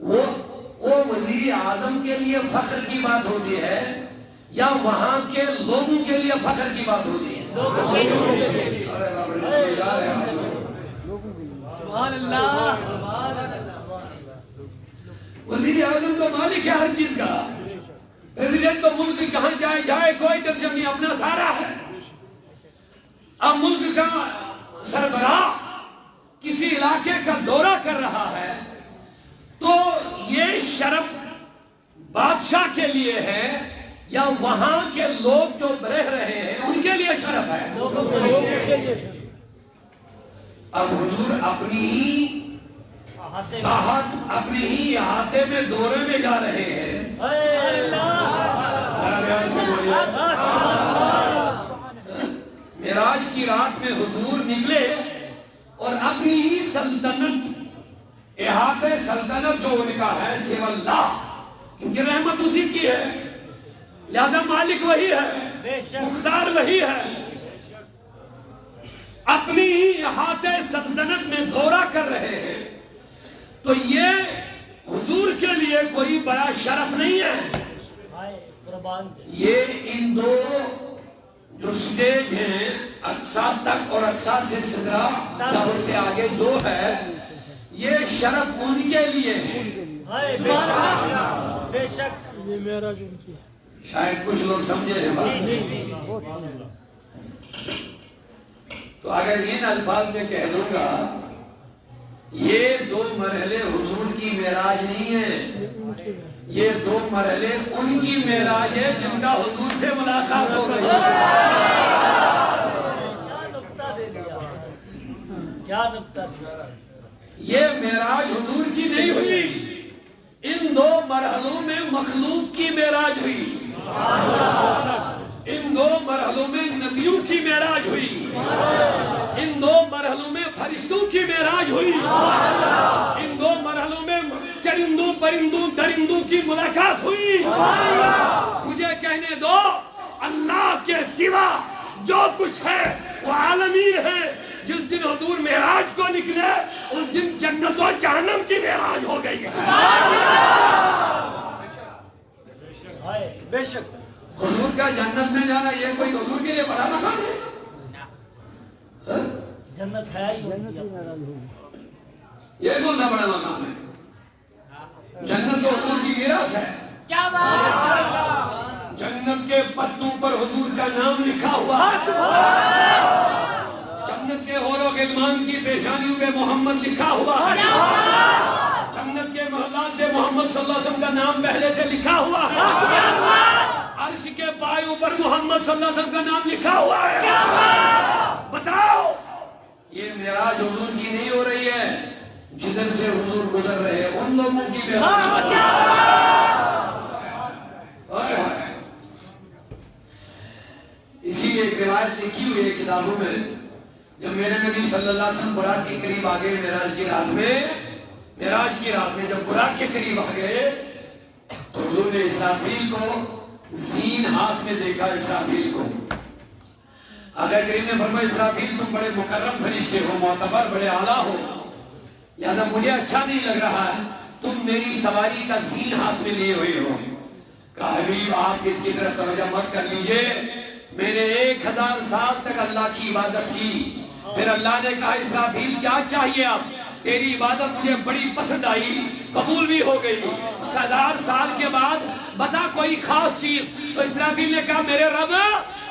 وہ وزیر اعظم کے لیے فخر کی بات ہوتی ہے یا وہاں کے لوگوں کے لیے فخر کی بات ہوتی ہے؟ ارے بابا سمجھدار ہے آپ لوگ۔ سبحان اللہ۔ وزیر اعظم تو مالک ہے ہر چیز کا، پریزیڈنٹ تو ملک کہاں جائے کوئی ٹینشن نہیں، اپنا سارا ہے۔ اب ملک کا سربراہ کسی علاقے کا دورہ کر رہا ہے تو یہ شرف بادشاہ کے لیے ہے یا وہاں کے لوگ جو رہ رہے ہیں ان کے لیے شرف ہے؟ اب حضور اپنی ہی تحت، اپنی ہی احاطے میں دورے میں جا رہے ہیں۔ معراج کی رات میں حضور نکلے اور اپنی ہی سلطنت، احاطے سلطنت جو ان کا ہے سوى اللہ، کیونکہ رحمت اسی کی ہے، لہذا مالک وہی ہے، مختار وہی ہے، اپنی ہی احاطے سلطنت میں دورہ کر رہے ہیں، تو یہ حضور کے لیے کوئی بڑا شرف نہیں ہے۔ یہ ان دو جو سٹیج ہیں، اقصی تک اور اقصی سے سدرہ یا اس سے آگے دو ہے، یہ شرف ان کے لیے ہے۔ بے شک یہ معراج ان کی ہے۔ شاید کچھ لوگ سمجھے ہیں بات، تو اگر ان الفاظ میں کہہ دوں گا یہ دو مرحلے حضور کی معراج نہیں ہے، یہ دو مرحلے ان کی معراج ہے جن کا حضور سے ملاقات ہو گئی۔ کیا نکتہ دیا، یہ معراج حضور کی نہیں ہوئی، ان دو مرحلوں میں مخلوق کی معراج ہوئی، ان دو مرحلوں میں نبیوں کی معراج ہوئی، ان دو مرحلوں میں فرشتوں کی معراج ہوئی، ان دو مرحلوں میں چرندوں پرندوں درندوں کی ملاقات ہوئی۔ مجھے کہنے دو اللہ کے سوا جو کچھ ہے وہ عالمی ہے۔ جس دن حضور معراج کو نکلے اس دن جنت و جہنم کی معراج ہو گئی ہے۔ بے شک حضور کا جنت میں جانا یہ کوئی حضور کے لیے بڑا مقام ہے؟ جنت ہے ہی جنت کی معراج ہوگی۔ یہ کون سا بڑا مقام ہے؟ جنت تو حضور کی میراث ہے۔ کیا بات، جنت کے پتوں پر حضور کا نام لکھا ہوا ہے، جنت کے حور و غلمان کی پیشانیوں پہ محمد لکھا ہوا ہے، جنت کے محلات پہ محمد صلی اللہ علیہ وسلم کا نام پہلے سے لکھا ہوا ہے، عرش کے پایوں پر محمد صلی اللہ علیہ وسلم کا نام لکھا ہوا ہے۔ بتاؤ یہ معراج حضور کی نہیں ہو رہی ہے، جدھر سے حضور گزر رہے ہیں ان لوگوں کی معراج۔ اسی لیے ایک روایت لکھی ہوئی ہے کتابوں میں، جب میرے نبی صلی اللہ علیہ وسلم براق کے قریب آگئے معراج کی رات میں جب براق کے قریب آگئے تو حضور نے اسرافیل کو زین ہاتھ میں دیکھا۔ اسرافیل کو آقا کریم نے فرمایا اسرافیل تم بڑے مکرم فرشتے ہو، معتبر، بڑے اعلیٰ ہو، لہذا مجھے اچھا نہیں لگ رہا ہے تم میری سواری کا زین ہاتھ میں لیے ہوئے ہو۔ کہا حبیب آپ اس کی طرف توجہ مت کر لیجئے، میں نے 1000 سال تک اللہ کی عبادت کی، پھر اللہ نے کہا اسرافیل کیا چاہیے اب؟ تیری عبادت مجھے بڑی پسند آئی، قبول بھی ہو گئی، 1000 سال کے بعد بتا کوئی خاص چیز۔ تو اسرافیل نے کہا میرے رب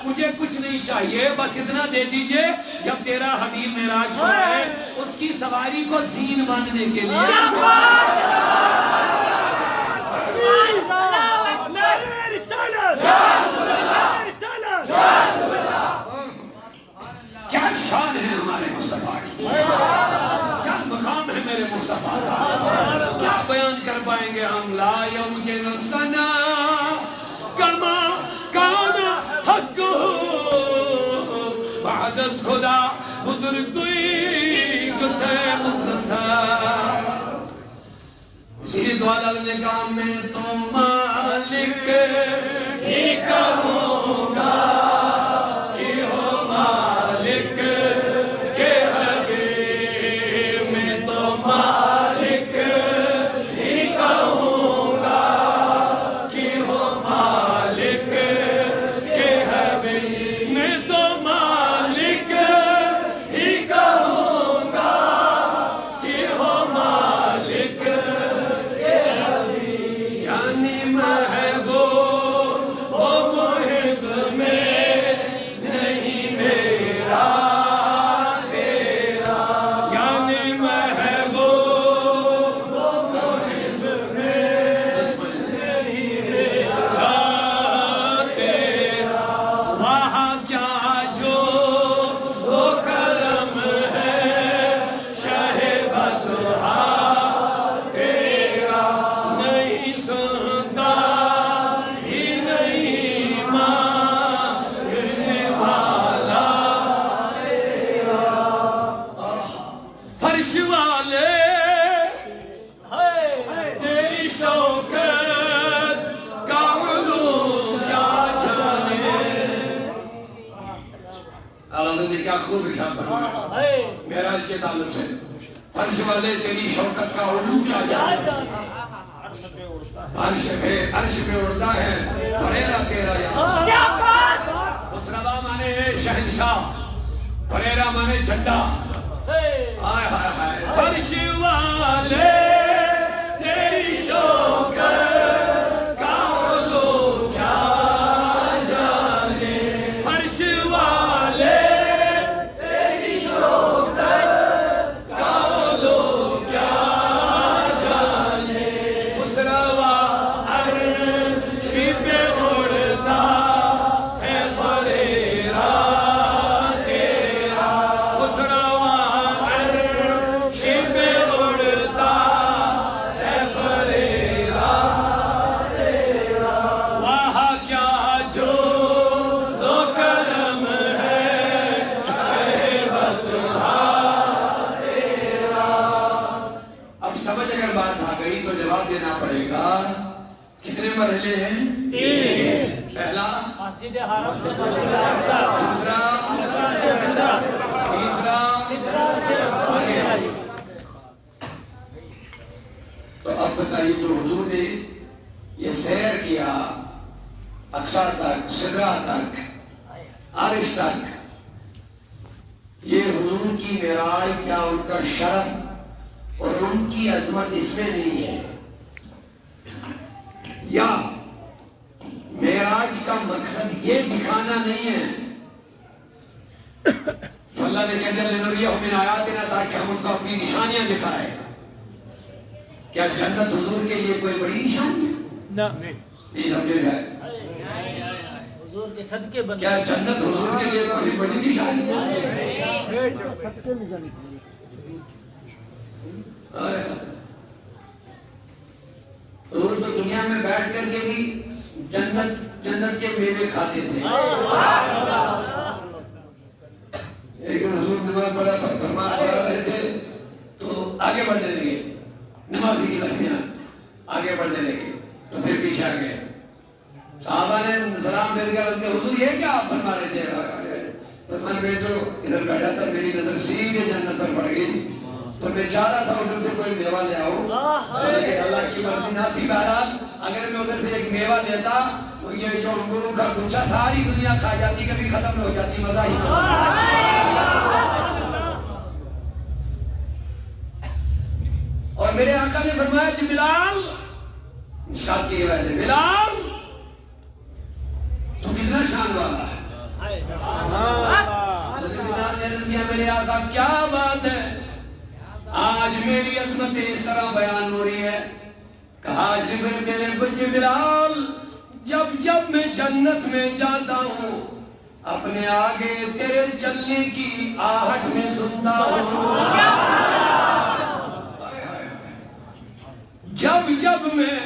مجھے کچھ نہیں چاہیے، بس اتنا دے دیجئے جب تیرا حبیب معراج ہو رہے اس کی سواری کو زین باندھنے کے لیے۔ کیا شان ہے ہمارے مصطفیٰ کی، کیا مقام ہے میرے مصطفیٰ کا، کیا بیان کر پائیں گے ہم؟ لا یمکن الثناء کما گا میں تو مالک ہی کہوں گا کہ ہو مالک کے حبیب میں تو مالک ہی کہوں گا کہ ہو مالک کے حبیب میں تو مالک ہی کہوں گا کہ ہو مالک کے حبیب یعنی محبوب وہ محب میں نہیں میرا تیرا یعنی محبوب وہ محب میں نہیں میرا تیرا وہاں کیا جو وہ کرم ہے شاہ بدہا تیرا نہیں سنتا ہی نہیں مانگنے والا تیرا فرش والے تیری شوکت کا علوم کیا جانے اللہ نے کیا خوب ارشاد فرمایا معراج کے تعلق سے فرش والے تیری شوکت کا علوم کیا جانے عرش پہ اڑتا ہے پریرا تیرا یہاں کیا بات خسروا مانے شہنشاہ پریرا مانے جھنڈا آئے ہائے ہائے فرش والے تیری شوکت کا علوم کیا جانے فرش والے تیری شوکت کا علوم کیا جانے خسروا عرش پہ اڑتا ہے پریرا تیرا خسروا عرش پہ اڑتا ہے پریرا تیرا وہاں کیا جو دو کرم ہے شہ بدہا تیرا اب سمجھ اگر بات آ گئی تو جواب دینا پڑے گا کتنے مرحلے ہیں پہلا مسجد حرم سے دوسرا تیسرا آگے تو اب بتائیے جو حضور نے یہ سیر کیا اقصی تک سدرہ تک عرش تک یہ حضور کی معراج یا ان کا شرف اور ان کی عظمت اس میں نہیں ہے یا معراج کا مقصد یہ دکھانا نہیں ہے اللہ نے کہتے ہیں لنریہ من آیاتنا تاکہ ہم اس کو اپنی نشانیاں دکھائیں کیا جنت حضور کے لیے کوئی بڑی نشانی ہے نہ نہیں سمجھے جائے حضور کے صدقے بندے کیا جنت حضور کے لیے کوئی بڑی نشانی ہے حضور تو دنیا میں بیٹھ کر کے بھی جنت کے میوے کھاتے تھے لیکن حضور نماز پڑھا رہے تھے تو آگے بڑھنے لگے نمازی کی درمیان آگے بڑھنے لگے تو پھر پیچھے آ گئے صحابہ نے سلام پھیر کر حضور یہ کیا آپ فرما رہے تھے تو میں جو ادھر بیٹھا تھا میری نظر سیدھے جنت پر پڑ گئی تو میں چاہ رہا تھا ادھر سے کوئی میوہ لے آؤں لیکن اللہ کی مرضی نہ تھی بہرحال اگر میں ادھر سے ایک میوہ لیتا یہ جو انگوروں کا گچھا ساری دنیا کھا جاتی کبھی ختم ہو جاتی مزہ ہی نہ اور میرے آقا نے فرمایا کہ بلال ارشاد کی روایت ہے بلال تو کتنا شان والا ہے حضرت بلال نے عرض کیا میرے آقا کیا بات ہے آج میری عظمت اس طرح بیان ہو رہی ہے کہا بلال جب جب میں جنت میں جاتا ہوں اپنے آگے تیرے چلنے کی آہٹ میں سنتا ہوں جب جب میں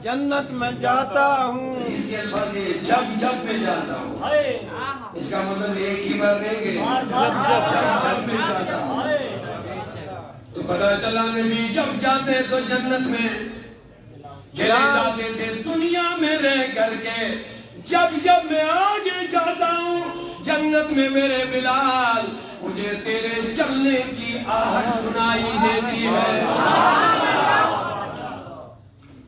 جنت میں جاتا ہوں اس کے الفاظ یہ جب جب میں جاتا ہوں اس کا مطلب ایک ہی بار نہیں گئے جب جب میں جاتا ہوں تو پتہ چلا نبی جب جاتے ہیں تو جنت میں چلے جاتے تھے دنیا میں رہ کر کے، جب میں آگے جاتا ہوں جنت میں میرے بلال مجھے تیرے چلنے کی آہٹ سنائی دیتی ہے۔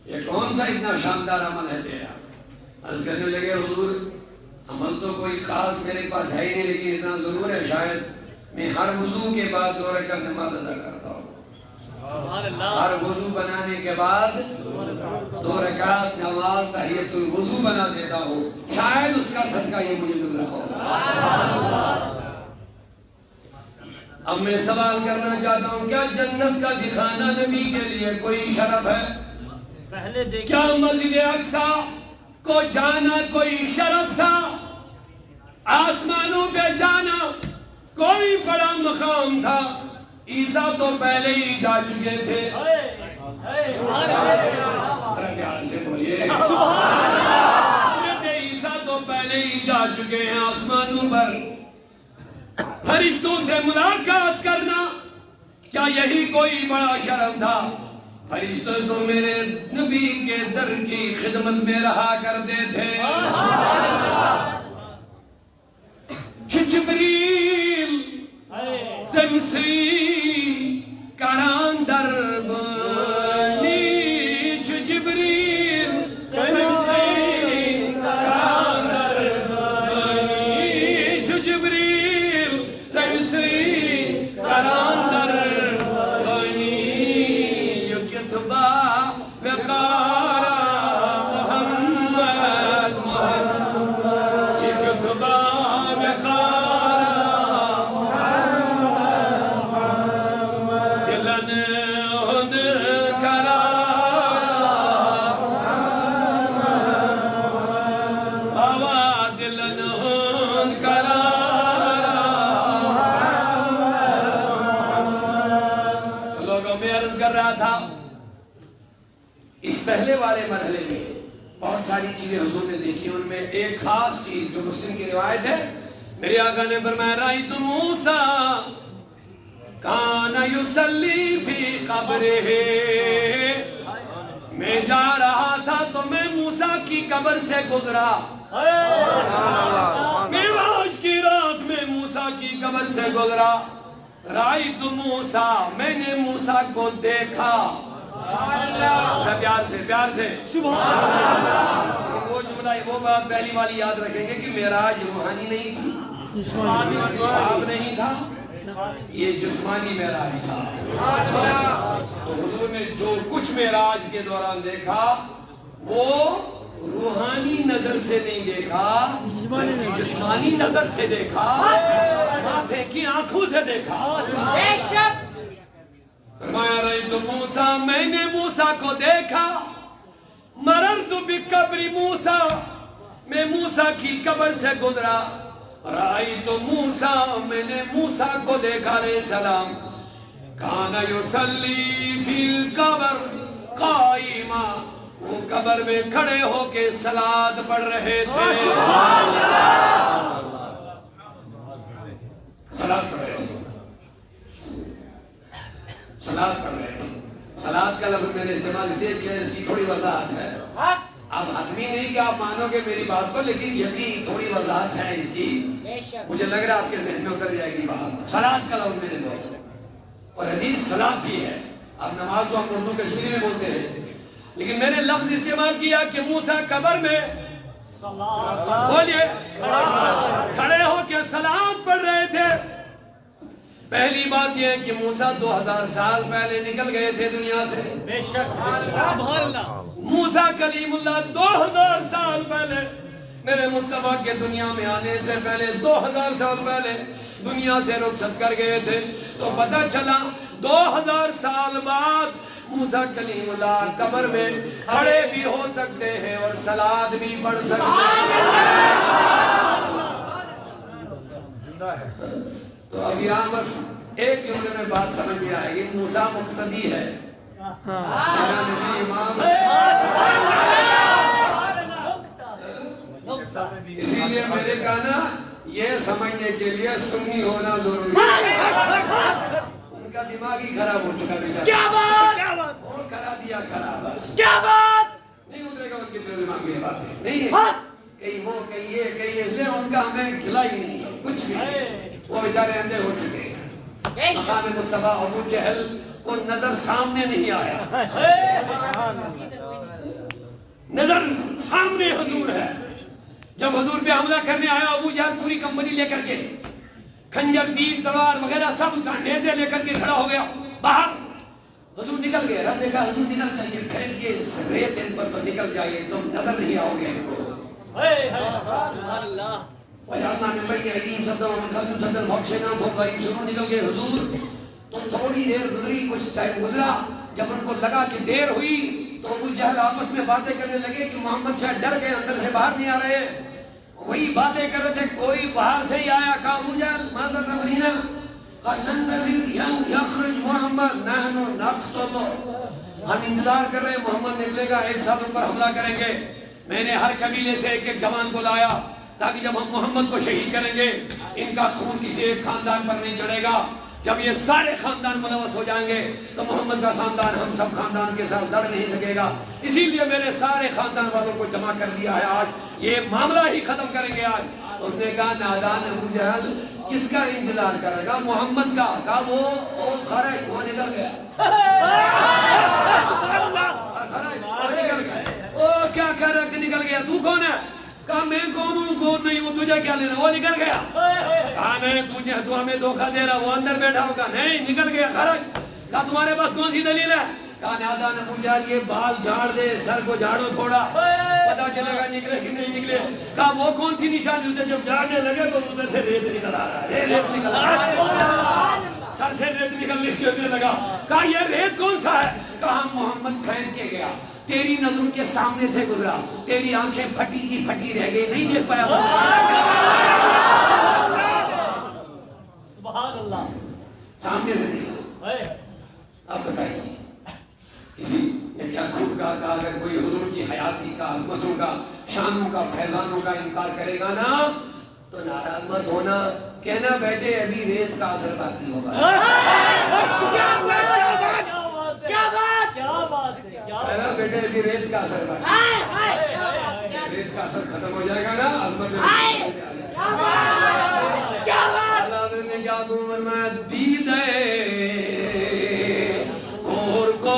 یہ کون سا اتنا شاندار عمل ہے تیرا؟ عرض کرنے لگے حضور عمل تو کوئی خاص میرے پاس ہے ہی نہیں، لیکن اتنا ضرور ہے شاید میں ہر وضو کے بعد 2 رکعت نماز ادا کرتا ہوں۔ ہر وضو بنانے کے بعد 2 رکعت نماز تحیۃ الوضو بنا دیتا ہوں، شاید اس کا صدقہ یہ مجھے مل رہا ہوگا۔ اب میں سوال کرنا چاہتا ہوں، کیا جنت کا دکھانا نبی کے لیے کوئی شرف ہے؟ پہلے دیکھ کیا مسجد اقصی کو جانا کوئی شرف تھا؟ آسمانوں پہ جانا کوئی بڑا مقام تھا؟ عیسیٰ تو پہلے ہی جا چکے تھے۔ پیار سے بولیے حضرت عیسیٰ تو پہلے ہی جا چکے ہیں آسمانوں پر۔ فرشتوں سے ملاقات کرنا کیا یہی کوئی بڑا شرف تھا؟ فرشتے تو میرے نبی کے در کی خدمت میں رہا کرتے تھے۔ جبریل تمسی کران دربانی، جبریل تمسی کران دربانی، جبریل تمسی کران دربانی، یہ کتبہ وقارا محمد محمد، یہ کتبہ پہلے والے مرحلے میں بہت ساری چیزیں حضور نے دیکھی، ان میں ایک خاص چیز جو مسلم کی روایت ہے، میرے آقا نے فرمایا رأیت موسیٰ کان یصلی فی قبرہ، میں جا رہا تھا تو میں موسیٰ کی قبر سے گزرا، معراج کی رات میں موسیٰ کی قبر سے گزرا، رأیت موسیٰ میں نے موسیٰ کو دیکھا۔ پیار سے سبحان اللہ۔ وہ جملہ وہ بات پہلی والی یاد رکھیں گے کہ معراج روحانی نہیں تھی، صاحب نہیں تھا، یہ جسمانی معراج تھا۔ تو حضور نے جو کچھ معراج کے دوران دیکھا وہ روحانی نظر سے نہیں دیکھا، جسمانی نظر سے دیکھا، ماتھے کی آنکھوں سے دیکھا۔ فرمایا رأیت موسیٰ میں نے موسیٰ کو دیکھا، مررت بقبر موسیٰ میں موسیٰ کی قبر سے گزرا، رأیت موسیٰ میں نے موسیٰ کو دیکھا علیہ السلام، کان یصلی فی القبر قائما، وہ قبر میں کھڑے ہو کے صلاۃ پڑھ رہے تھے، صلاۃ پڑھ رہے تھے، صلاۃ پڑھ رہے ہیں۔ صلاۃ کا لفظ میں نے استعمال اس لیے کیا، اس کی تھوڑی وضاحت ہے، اب حتمی نہیں کہ آپ مانو گے میری بات کو، لیکن یقین تھوڑی وضاحت ہے اس کی، مجھے لگ رہا ہے آپ کے ذہن میں اتر جائے گی بات۔ صلاۃ کا لفظ میرے دوست اور حدیث صلاۃ ہی ہے، اب نماز تو ہم اردو کشمیری میں بولتے ہیں، لیکن میں نے لفظ استعمال کیا کہ موسیٰ قبر میں بولیے کھڑے ہو کے صلاۃ پڑھ رہے تھے۔ پہلی بات یہ ہے کہ موسیٰ 2000 سال پہلے نکل گئے تھے دنیا سے، بے شک سبحان اللہ۔ موسیٰ کلیم اللہ 2000 سال پہلے میرے مصطفیٰ کے دنیا میں آنے سے پہلے 2000 سال پہلے دنیا سے رخصت کر گئے تھے، تو پتہ چلا 2000 سال بعد موسیٰ کلیم اللہ قبر میں کھڑے بھی ہو سکتے ہیں اور صلاۃ بھی پڑھ سکتے ہیں۔ تو اب یہاں بس ایک جملے میں بات سمجھ میں آئے گی، موسیٰ مقتدی ہے، میرا نبی امام ہے، اسی لیے میرے کہنا یہ سمجھنے کے لیے سنی ہونا ضروری ہے۔ ان کا دماغ ہی خراب ہو چکا بیچارہ، کیا بات، اور کرا دیا خراب بس۔ کیا بات۔ باتیں نہیں کہیں وہ کہیں یہ کہیں اس لیے ان کا ہمیں کھلا ہی نہیں ہے کچھ بھی وہ بیچارے اندھے ہو چکے ہیں مقام مصطفیٰ ابو جہل کو نظر سامنے نہیں آیا نظر سامنے حضور ہے جب حضور پہ حملہ کرنے آیا ابو جہل پوری کمپنی لے کر کے خنجر تیر تلوار وغیرہ سب نیزے لے کر کے کھڑا ہو گیا باہر حضور نکل گئے رب نے کہا حضور نکل جائیے پھینک کے اس ریت ان پر تو نکل جائیے تم نظر نہیں آؤ گے ان کو وَجَعَلْنَا مِن بَيْنِ أَيْدِيهِمْ سَدًّا وَمِن خَلْفِهِمْ سَدًّا فَأَغْشَيْنَاهُمْ فَهُمْ لَا يُبْصِرُونَ نکل گئے حضور تو تھوڑی دیر گزری کچھ ٹائم گزرا جب ان کو لگا کہ دیر ہوئی تو ابو جہل آپس میں باتیں کرنے لگے کہ محمد شاید ڈر گئے اندر سے باہر نہیں آ رہے وہی باتیں کر رہے تھے کوئی باہر سے ہی آیا کہا ابو جہل ماذا تفعلون قال ننتظر يخرج محمد نحن نقتل ہم انتظار کر رہے ہیں محمد نکلے گا ایک ساتھ ان پر حملہ کریں گے میں نے ہر قبیلے سے ایک ایک جوان کو لایا تاکہ جب ہم محمد کو شہید کریں گے ان کا خون کسی ایک خاندان پر نہیں چڑھے گا جب یہ سارے خاندان ملوث ہو جائیں گے تو محمد کا خاندان ہم سب خاندان کے ساتھ لڑ نہیں سکے گا اسی لیے میرے سارے خاندان والوں کو جمع کر دیا ہے آج یہ معاملہ ہی ختم کریں گے آج اس نے کہا نادان ابو جہل کس کا انتظار کرے گا محمد کا کہا وہ خرج وہ نکل گیا وہ کیا کر رہا کہ نکل گیا تو کون ہے کہا میں کون ہوں کون نہیں ہوں تجھے کیا لینا وہ نکل گیا کہا نہیں تو ہمیں دھوکہ دے رہا وہ اندر بیٹھا ہوگا نہیں نکل گیا خرج کہا تمہارے پاس کون سی دلیل ہے کہا نادان ابو جہل یہ بال جھاڑ دے سر کو جھاڑو تھوڑا پتا چلے گا نکلے کہ نہیں نکلے کہا وہ کون سی نشانی ہوتے جب جھاڑنے لگے تو ادھر سے ریت نکل آ رہا ہے ریت نکل آ رہا ہے سر سے ریت نکلنے لگا کہا یہ ریت کون سا ہے کہا محمد پھینک کے گیا تیری نظر کے سامنے سے گزرا تیری آنکھیں پھٹی کی پھٹی رہ گئی نہیں دیکھ پایا سبحان اللہ سامنے سے نکلا اب بتائیے کسی نے کیا خود کا اگر کوئی حضور کی حیاتی کا عظمتوں کا شانوں کا فیضانوں کا انکار کرے گا نا تو ناراض مت ہونا کہنا بیٹے ابھی ریت کا اثر باقی ہوگا کہنا بیٹے ابھی ریت کا اثر باقی ریت کا اثر ختم ہو جائے گا نا عظمت اللہ نے کیا فرمایا دید کور کو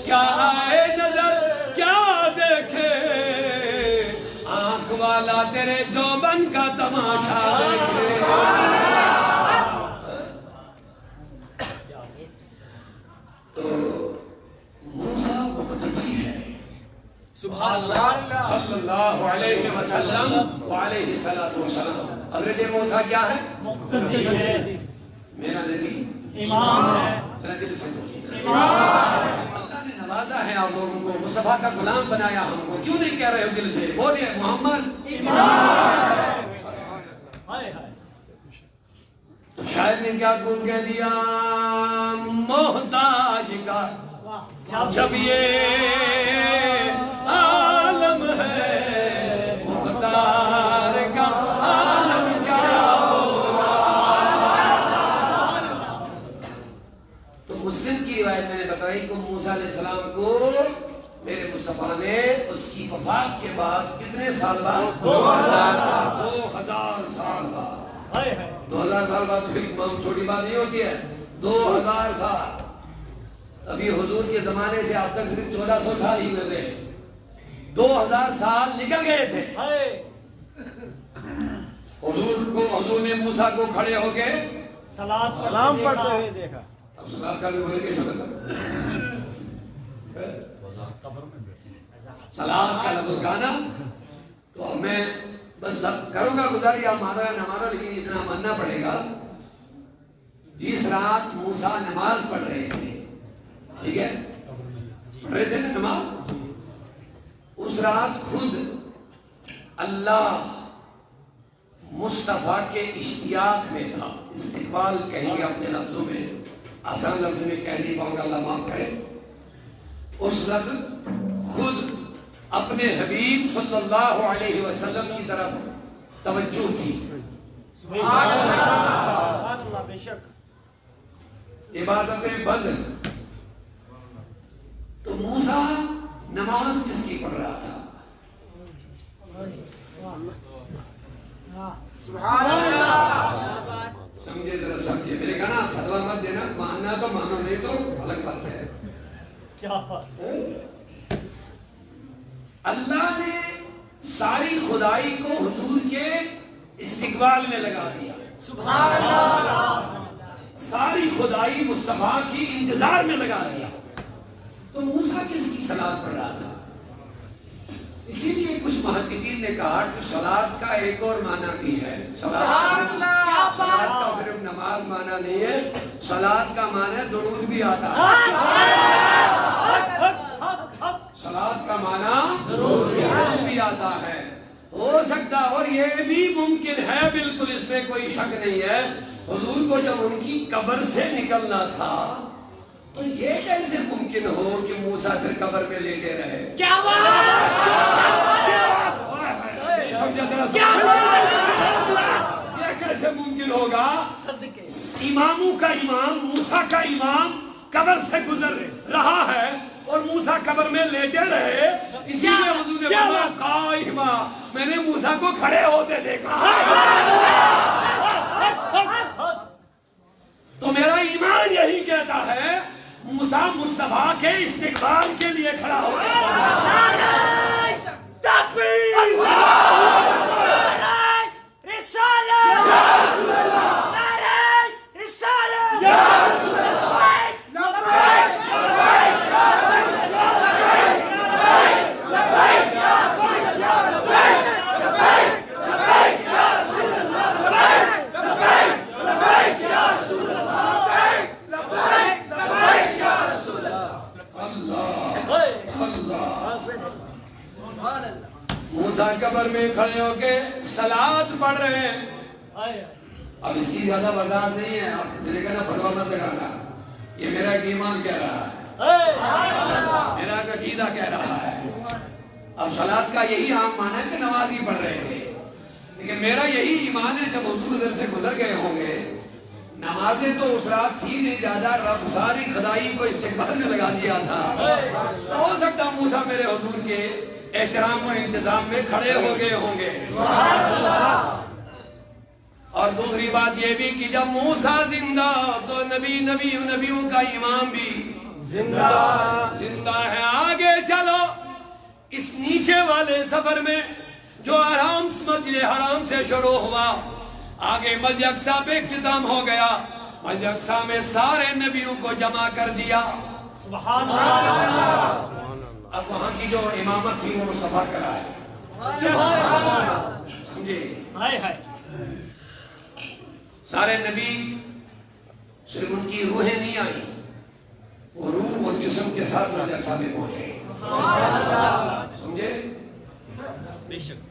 کیا آئے نظر کیا دیکھے آنکھ والا تیرے جوبن کا تماشا دیکھے تو موسیٰ مقتدی ہے سبحان اللہ صلی اللہ علیہ وسلم وعلیہ السلام حضرت موسیٰ کیا ہے میرا نبی امام ہے ذرا دل سے بولیے اللہ نے نوازا ہے آپ لوگوں کو مصطفیٰ کا غلام بنایا ہم کو کیوں نہیں کہہ رہے ہو دل سے بولیے محمد تو شاید نے کیا کون کہہ دیا محتاج کا جب یہ عالم ہے مختار کا عالم کیا تو مسلم کی روایت میں نے بتائی کہ موسیٰ علیہ السلام کو میرے مصطفیٰ نے اس کی وفات کے بعد کتنے سال بعد 2000 سال بعد 2000 سال بعد چھوٹی بات نہیں ہوتی ہے 2000 سال ابھی حضور کے زمانے سے آپ تک صرف 1400 سال ہی ہوئے تھے 2000 سال نکل گئے تھے حضور نے موسیٰ کو کھڑے ہو کے سلام پڑھتے ہوئے دیکھا اب سلام کا بھی بولے کے شکر سلام کا لفظ گانا تو میں بس کروں گا گزاری آپ مانا نہ مانا لیکن اتنا ماننا پڑے گا جس رات موسیٰ نماز پڑھ رہے تھے ٹھیک ہے پڑھ رہے تھے نا نماز اس رات خود اللہ مصطفیٰ کے اشتیاق میں تھا استقبال کہیں گے اپنے لفظوں میں آسان لفظوں میں کہہ نہیں پاؤں گا اللہ معاف کرے اس لفظ خود اپنے حبیب صلی اللہ علیہ وسلم کی طرف توجہ تھی سبحان اللہ بے شک عبادتیں بند تو موسیٰ نماز کس کی پڑھ رہا تھا کیا بات. اللہ نے ساری خدائی کو حضور کے استقبال میں لگا دیا. سبحان اللہ. ساری خدائی مصطفیٰ کی انتظار میں لگا دیا. تو موسیٰ کس کی صلاۃ پڑھ رہا تھا؟ اسی لیے کچھ محققین نے کہا کہ صلاۃ کا ایک اور معنی بھی ہے. صلاۃ کا صرف نماز معنی نہیں ہے، صلاۃ کا معنی درود بھی آتا ہے. صلاۃ کا معنی درود بھی آتا ہے. ہو سکتا اور یہ بھی ممکن ہے، بالکل اس میں کوئی شک نہیں ہے، حضور کو جب ان کی قبر سے نکلنا تھا تو یہ کیسے ممکن ہو کہ موسیٰ پھر قبر میں لیٹے رہے؟ کیا یہ کیسے ممکن ہوگا؟ اماموں کا امام، موسیٰ کا امام قبر سے گزر رہا ہے اور موسیٰ قبر میں لیٹے رہے. اسی لیے حضور نے فرمایا قائما، میں نے موسیٰ کو کھڑے ہوتے دیکھا. تو میرا ایمان یہی کہتا ہے موسیٰ مصطفیٰ کے استقبال کے لیے کھڑا ہو گیا. موسیٰ قبر میں کھڑے ہو کے صلاۃ پڑھ رہے ہیں. اب اس کی زیادہ وضاحت نہیں ہے، میں نے کہا فتویٰ مت لگانا، یہ میرا ایمان کہہ رہا ہے، میرا عقیدہ کہہ رہا ہے. اب صلاۃ کا یہی عام معنی ہے کہ نماز ہی پڑھ رہے تھے، لیکن میرا یہی ایمان ہے جب حضور ادھر سے گزر گئے ہوں گے، نمازیں تو اس رات تھی نہیں زیادہ، رب ساری خدائی کو استقبال میں لگا دیا تھا. تو ہو سکتا موسیٰ میرے حضور کے احترام و انتظام میں کھڑے ہو گئے ہوں گے. اور دوسری بات یہ بھی کہ جب موسیٰ زندہ تو نبیوں کا امام بھی زندہ ہے. آگے چلو اس نیچے والے سفر میں جو آرام مسجد حرام سے شروع ہوا، آگے مسجد اقصیٰ پہ اختتام ہو گیا. مسجد اقصیٰ میں سارے نبیوں کو جمع کر دیا. سبحان اللہ. اب وہاں کی جو امامت تھی وہ مصطفیٰ کرائے. سمجھے؟ سارے نبی صرف ان کی روحیں نہیں آئی، وہ روح اور جسم کے ساتھ مسجد اقصیٰ میں پہنچے. سمجھے؟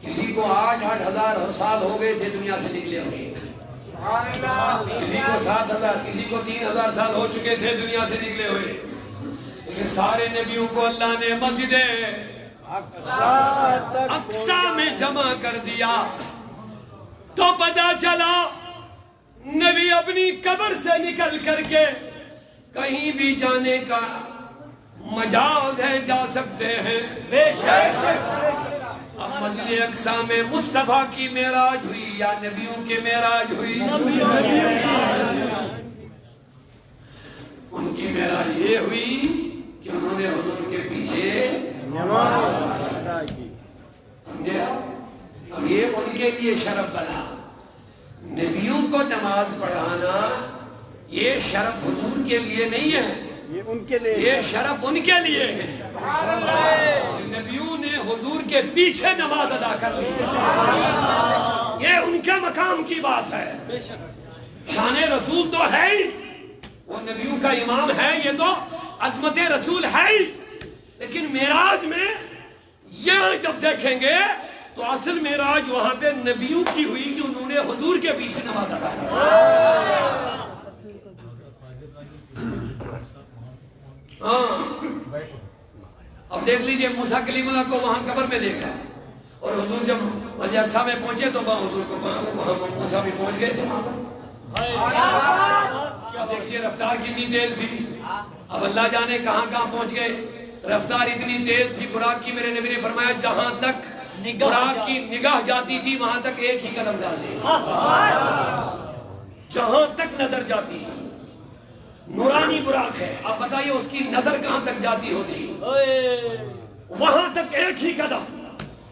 کسی کو 8,000 سال ہو گئے تھے دنیا سے نکلے ہوئے، کسی کو 7,000، کسی کو 3,000 سال ہو چکے تھے دنیا سے نکلے ہوئے، لیکن سارے نبیوں کو اللہ نے مسجد اقصیٰ میں جمع کر دیا. تو پتہ چلا نبی اپنی قبر سے نکل کر کے کہیں بھی جانے کا مجاز ہے، جا سکتے ہیں. اب مسجد اقصیٰ میں مصطفیٰ کی معراج ہوئی یا نبیوں کے معراج ہوئی؟ ان کی معراج یہ ہوئی کہ انہوں نے حضور کے پیچھے نماز کی. سمجھے؟ اب یہ ان کے لیے شرف بنا. نبیوں کو نماز پڑھانا یہ شرف حضور کے لیے نہیں ہے، یہ ان کے لیے، یہ شرف ان کے لیے ہے. نبیوں نے حضور کے پیچھے نماز ادا کر لی، یہ ان کے مقام کی بات ہے. شان رسول تو ہے ہی، وہ نبیوں کا امام ہے، یہ تو عظمت رسول ہے ہی. لیکن معراج میں یہ جب دیکھیں گے تو اصل معراج وہاں پہ نبیوں کی ہوئی کہ انہوں نے حضور کے پیچھے نماز ادا کی. اب دیکھ لیجئے موسیٰ کلیم اللہ کو وہاں قبر میں دیکھا، اور حضور جب مسجد اقصیٰ میں پہنچے تو حضور کو وہاں موسیٰ بھی پہنچ گئے تھے. اب دیکھیے رفتار کتنی تیز تھی. اب اللہ جانے کہاں کہاں پہنچ گئے. رفتار اتنی تیز تھی براق کی، میرے نبی نے فرمایا جہاں تک براق کی نگاہ جاتی تھی وہاں تک ایک ہی قدم ڈالتے، جہاں تک نظر جاتی تھی. نورانی براق ہے. اب بتائیے اس کی نظر کہاں تک جاتی ہوتی؟ وہاں تک ایک ہی قدم.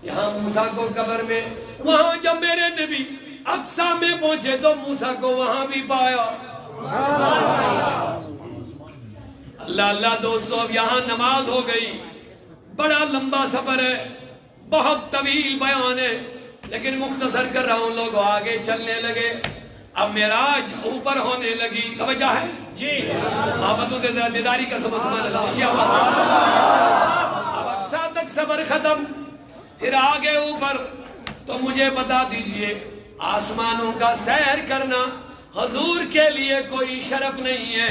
یہاں موسیٰ کو قبر میں، وہاں جب میرے نبی اقصی میں پہنچے تو موسیٰ کو وہاں بھی پایا. اللہ اللہ دوستو، اب یہاں نماز ہو گئی. بڑا لمبا سفر ہے، بہت طویل بیان ہے، لیکن مختصر کر رہا ہوں. لوگ آگے چلنے لگے. اب معراج اوپر ہونے لگی. توجہ ہے جی. محبتوں سے بیداری کا سبحان اللہ. اچھی آواز. اب اقصی تک سفر ختم، پھر آگے اوپر. تو مجھے بتا دیجئے، آسمانوں کا سیر کرنا حضور کے لیے کوئی شرف نہیں ہے.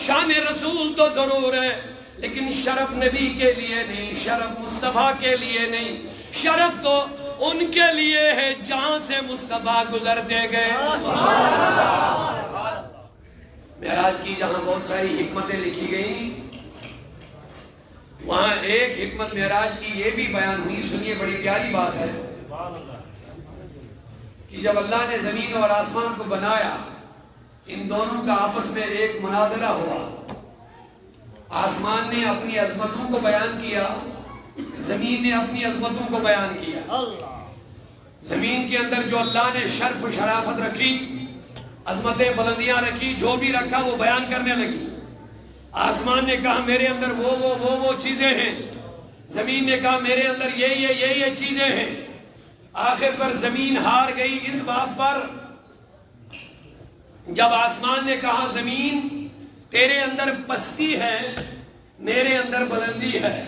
شان رسول تو ضرور ہے، لیکن شرف نبی کے لیے نہیں، شرف مصطفیٰ کے لیے نہیں. شرف تو ان کے لیے ہے جہاں سے مصطفیٰ گزرتے گئے. معراج کی جہاں بہت ساری حکمتیں لکھی گئی، وہاں ایک حکمت معراج کی یہ بھی بیان ہوئی. سنیے، بڑی پیاری بات ہے کہ جب اللہ نے زمین اور آسمان کو بنایا، ان دونوں کا آپس میں ایک مناظرہ ہوا. آسمان نے اپنی عظمتوں کو بیان کیا، زمین نے اپنی عظمتوں کو بیان کیا. زمین کے اندر جو اللہ نے شرف و شرافت رکھی، عظمتیں بلندیاں رکھی، جو بھی رکھا وہ بیان کرنے لگی. آسمان نے کہا میرے اندر وہ چیزیں ہیں. زمین نے کہا میرے اندر یہ چیزیں ہیں. آخر پر زمین ہار گئی اس بات پر. جب آسمان نے کہا زمین تیرے اندر پستی ہے، میرے اندر بلندی ہے.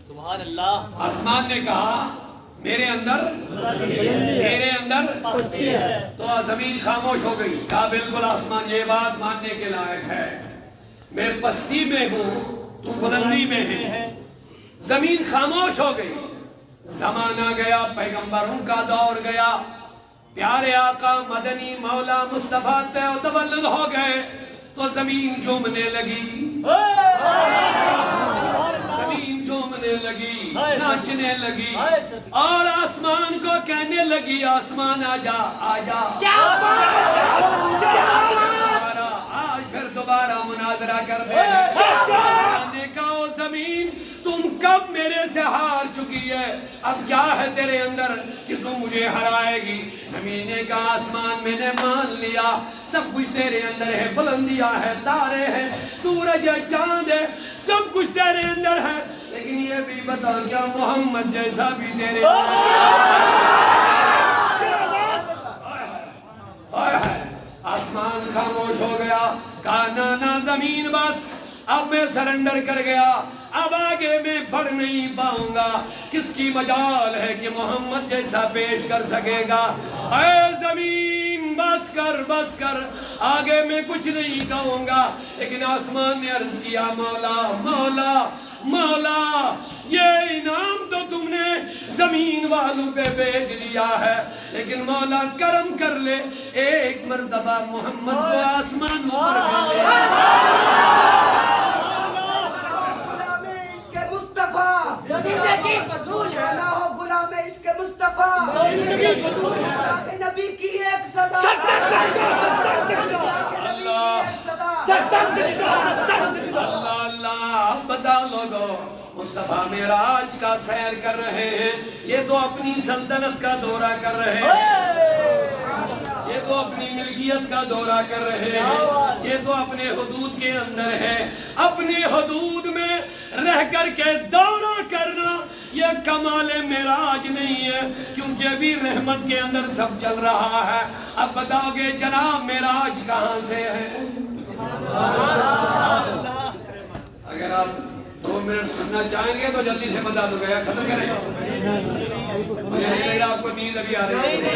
سبحان اللہ. آسمان نے کہا میرے اندر پستی ہے. تو زمین خاموش ہو گئی. کہا بالکل آسمان یہ بات ماننے کے لائق ہے، میں پستی میں ہوں، تو بلندی میں ہے. زمین خاموش ہو گئی. زمانہ گیا، پیغمبروں کا دور گیا، پیارے آقا مدنی مولا مصطفیٰ تے و تولد ہو گئے تو زمین جھومنے لگی، زمین جھومنے لگی، ناچنے لگی، اور آسمان کو کہنے لگی آسمان آجا آجا. آج پھر دوبارہ مناظرہ کر دے. آسمان نے کہا او زمین تم کب میرے سے ہار چکی ہے، اب کیا ہے تیرے اندر کہ تم مجھے ہرائے گی. زمین نے کہا آسمان میں نے مان لیا سب کچھ تیرے اندر ہے، بلندیاں ہے، تارے ہیں، سورج ہے، چاند ہے، سب کچھ تیرے اندر ہے، لیکن یہ بھی بتا کیا محمد جیسا بھی تیرے آسمان خاموش ہو گیا. کہا نا زمین بس، اب میں سرنڈر کر گیا، اب آگے میں بڑھ نہیں پاؤں گا. کس کی مجال ہے کہ محمد جیسا پیش کر سکے گا. اے زمین بس کر، آگے میں کچھ نہیں کہوں گا. لیکن آسمان نے عرض کیا مولا یہ انعام تو تم نے زمین والوں پہ بھیج دیا ہے، لیکن مولا کرم کر لے، ایک مرتبہ محمد کو آسمان پر زندگی فضول ہے نہ ہو غلام عشق مصطفیٰ. نبی کی ایک سزا. اللہ بتا لوگو، مصطفیٰ معراج کا سیر کر رہے ہیں، یہ تو اپنی سلطنت کا دورہ کر رہے ہیں، یہ تو اپنی ملکیت کا دورہ کر رہے ہیں، یہ تو اپنے حدود کے اندر ہے. اپنی حدود میں رہ کر کے دورہ کرنا یہ کمال معراج نہیں ہے، کیونکہ بھی رحمت کے اندر سب چل رہا ہے. اب بتاؤ گے جناب معراج کہاں سے ہے؟ اگر آپ 2 منٹ سننا چاہیں گے تو جلدی سے بتا دو گیا ختم کریں. مجھے نہیں لگ رہا آپ کو نیند ابھی آ رہی ہے.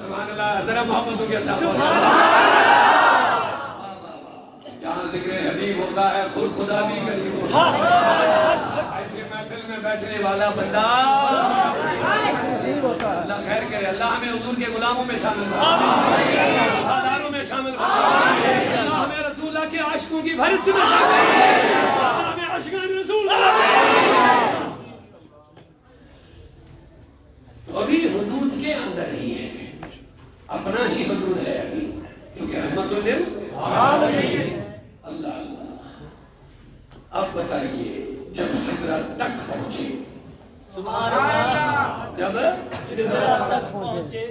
سبحان اللہ. ذرا محبتوں کے ساتھ جہاں ذکر حبیب ہوتا ہے خود خدا بھی قریب ہوتا ہے. ایسے محفل میں بیٹھنے والا بندہ اللہ خیر کرے. اللہ ہمیں حضور کے غلاموں میں شامل کرے، وفاداروں میں شامل کرے. اللہ ہمیں رسول اللہ کے عاشقوں کی فہرست میں شامل کرے. اللہ ہمیں عاشقان رسول تو ابھی حدود کے اندر ہی ہے، اپنا ہی حدود ہے ابھی، کیونکہ رحمت اب بتائیے جب سدرہ تک پہنچے، سبحان اللہ، جب سدرہ تک پہنچے،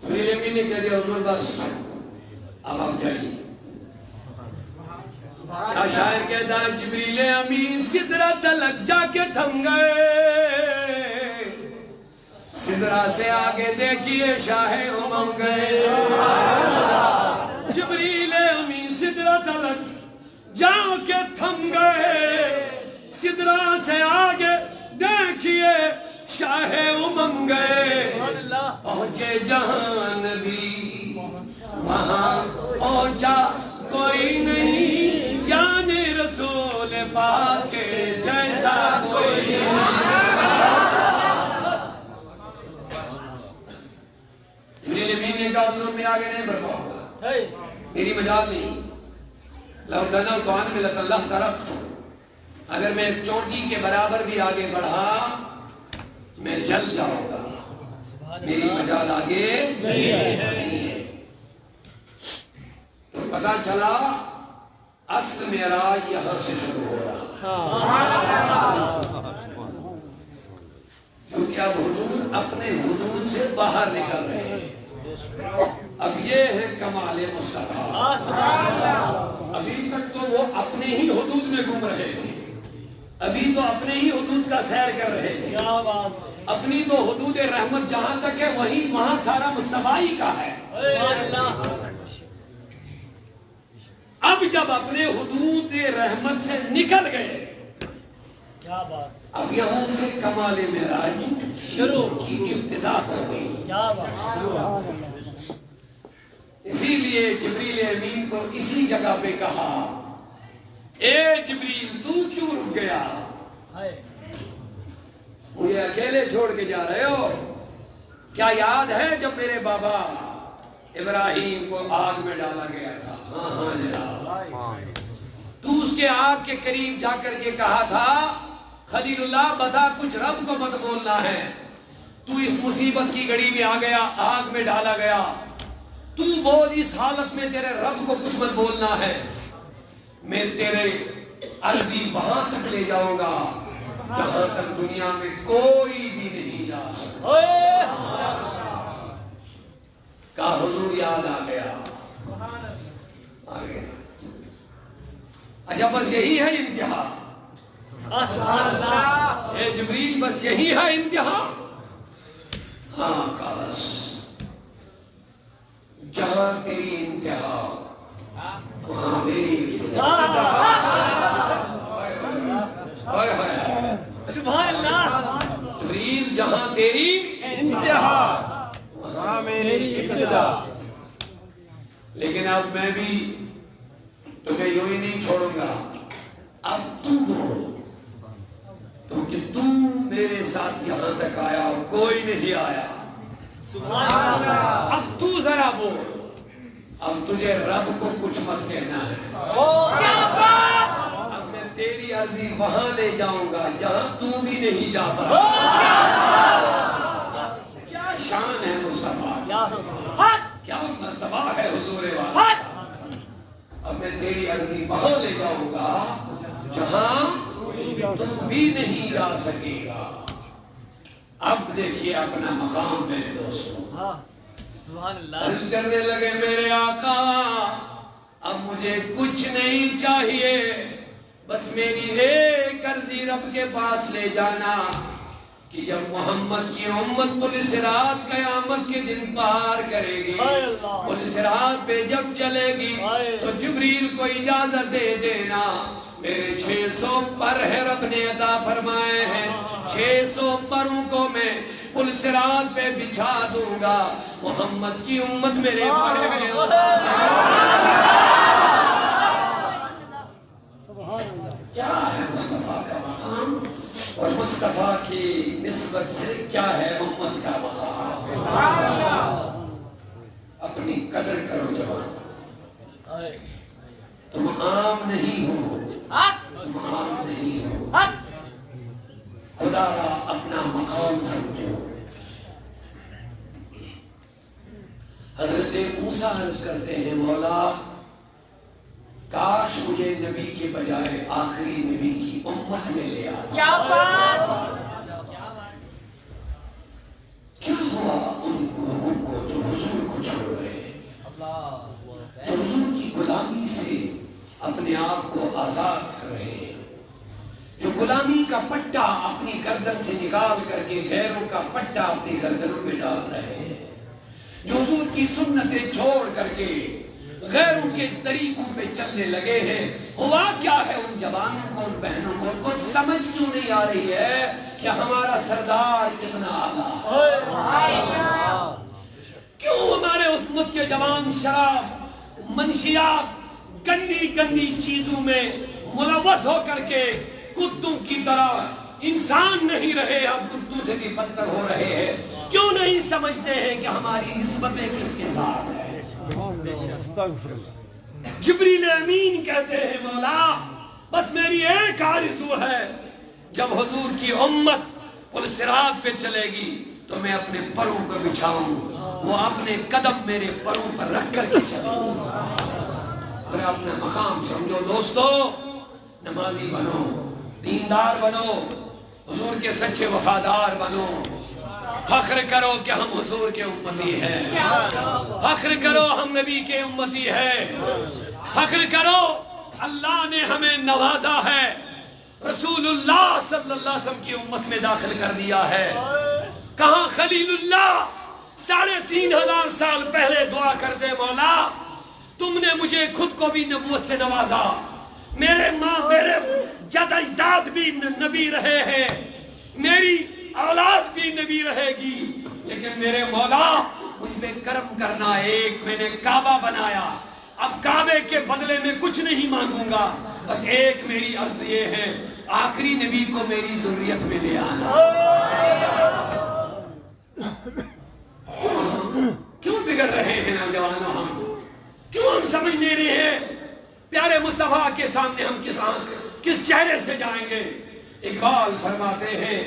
میرے امین نے کہہ دیا حضور بس اب آپ جائیے۔ کیا شاعر کہتا ہے جبریل امین سدرہ تلک جا کے تھم گئے، سدرہ سے آگے دیکھیے شاہ امم گئے۔ جبریل امین سدرہ تلک جا کے تھم گئے، سدرہ سے آگے دیکھیے شاہ امم گئے۔ پہنچے جہاں نبی وہاں پہنچا کوئی نہیں، یعنی رسول پاک کے جیسا کوئی نہیں۔ میرے نبی نے کہا حضور میں آگے نہیں بڑھ پاؤں گا، میری مجال نہیں۔ لو دنا توان میں لک اللہ ترقت، اگر میں ایک چوٹی کے برابر بھی آگے بڑھا میں جل جاؤں گا، میری مجال آگے نہیں ہے۔ تو پتہ چلا اصل معراج یہاں سے شروع ہو رہا، کیونکہ اب حضور اپنے حدود سے باہر نکل رہے ہیں۔ اب یہ ہے کمال مصطفیٰ، ابھی تک تو وہ اپنے ہی حدود میں گھوم رہے تھے، ابھی تو اپنے ہی حدود کا سیر کر رہے تھے، اپنی تو حدود رحمت جہاں تک ہے وہاں سارا مصطفیٰ ہی کا ہے۔ اب جب اپنے حدود رحمت سے نکل گئے، اب یہاں سے کمال معراج شروع کی ابتدا ہو گئی۔ اسی لیے جبریل امین کو اسی جگہ پہ کہا اے جبریل تو کیوں رک گیا، مجھے اکیلے چھوڑ کے جا رہے ہو؟ کیا یاد ہے جب میرے بابا ابراہیم کو آگ میں ڈالا گیا تھا؟ ہاں جناب، تو اس کے آگ کے قریب جا کر کے کہا تھا خلیل اللہ بتا کچھ رب کو مت بولنا ہے، تو اس مصیبت کی گھڑی میں آ گیا، آگ میں ڈالا گیا، تو بول اس حالت میں تیرے رب کو کچھ مت بولنا ہے، میں تیرے عرضی وہاں تک لے جاؤں گا جہاں تک دنیا میں کوئی بھی نہیں جا سکتا۔ کا حضور یاد آ گیا، اچھا بس یہی ہے انتہا؟ اے جبریل بس یہی ہے انتہا؟ ہاں بس جہاں تیری انتہا وہاں میری ابتدا۔ سبحان اللہ، جبریل جہاں تیری انتہا وہاں میری ابتدا۔ لیکن اب میں بھی تمہیں یوں ہی نہیں چھوڑوں گا، اب تو بول، کیونکہ تو میرے ساتھ یہاں تک آیا اور کوئی نہیں آیا۔ اب تو ذرا بول، اب تجھے رب کو کچھ مت کہنا ہے، اب میں تیری عرضی وہاں لے جاؤں گا جہاں تو بھی نہیں جاتا۔ کیا شان ہے مصطفیٰ، کیا مرتبہ ہے حضور والا۔ اب میں تیری عرضی وہاں لے جاؤں گا جہاں تم بھی نہیں جا سکے گا۔ اب دیکھیے اپنا مقام میرے دوستوں، عرض کرنے لگے میرے آقا اب مجھے کچھ نہیں چاہیے، بس میری ایک عرضی رب کے پاس لے جانا کہ جب محمد کی امت پل صراط قیامت کے دن پار کرے گی، پل صراط پہ جب چلے گی تو جبریل کو اجازت دے دینا، میرے 600 پر ہے رب نے عطا فرمائے ہیں، 600 پروں کو میں پل صراط پہ بچھا دوں گا، محمد کی امت میرے بارے میں کیا ہے مصطفیٰ کا مقام اور مصطفیٰ کی نسبت سے کیا ہے امت کا مقام۔ اپنی قدر کرو جوان، تم عام نہیں ہو، تم عام نہیں ہو، خدا را اپنا مقام سمجھو۔ حضرت موسیٰ عرض کرتے ہیں مولا کاش مجھے نبی کے بجائے آخری نبی کی امت میں لے آتا۔ کیا بات! کیا ہوا ان لوگوں کو جو حضور کو چھوڑ رہے ہیں، جو حضور کی غلامی سے اپنے آپ کو آزاد کر رہے ہیں، جو غلامی کا پٹا اپنی گردن سے نکال کر کے غیروں کا پٹا اپنی گردنوں میں ڈال رہے ہیں، جو حضور کی سنتیں چھوڑ کر کے غیروں کے طریقوں پہ چلنے لگے ہیں، ہوا کیا ہے ان جوانوں کو، ان بہنوں کو، ان کو سمجھ کیوں نہیں آ رہی ہے کہ ہمارا سردار کتنا اعلیٰ، کیوں ہمارے اس ملک کے جوان شراب، منشیات، گندی گندی چیزوں میں ملوث ہو کر کے کتوں کی طرح انسان نہیں رہے، اب کتوں سے بھی بدتر ہو رہے ہیں؟ کیوں نہیں سمجھتے ہیں کہ ہماری نسبتیں کس کے ساتھ ہیں؟ جبریل امین کہتے ہیں مولا بس میری ایک آرزو ہے، جب حضور کی امت پل صراط پہ چلے گی تو میں اپنے پروں کو بچھاؤں، وہ اپنے قدم میرے پروں پر رکھ کر کے چلوں۔ ذرا اپنا مقام سمجھو دوستو، نمازی بنو، دیندار بنو، حضور کے سچے وفادار بنو، فخر کرو کہ ہم حضور کے امتی ہیں، فخر کرو ہم نبی کے امتی ہیں، فخر کرو اللہ نے ہمیں نوازا ہے، رسول اللہ صلی اللہ علیہ وسلم کی امت میں داخل کر دیا ہے۔ کہاں خلیل اللہ 3500 سال پہلے دعا کرتے مولا تم نے مجھے خود کو بھی نبوت سے نوازا، میرے ماں میرے جد اجداد بھی نبی رہے ہیں، میری اولاد بھی نبی رہے گی، لیکن میرے مولا مجھ پہ کرم کرنا، ایک میں نے کعبہ بنایا، اب کعبے کے بدلے میں کچھ نہیں مانگوں گا، بس ایک میری عرض یہ ہے آخری نبی کو میری ذریت میں لے آنا۔ کیوں بگڑ رہے ہیں نوجوانوں ہم؟ کیوں ہم سمجھ نہیں رہے ہیں پیارے مصطفیٰ کے سامنے ہم کس چہرے سے جائیں گے؟ اقبال فرماتے ہیں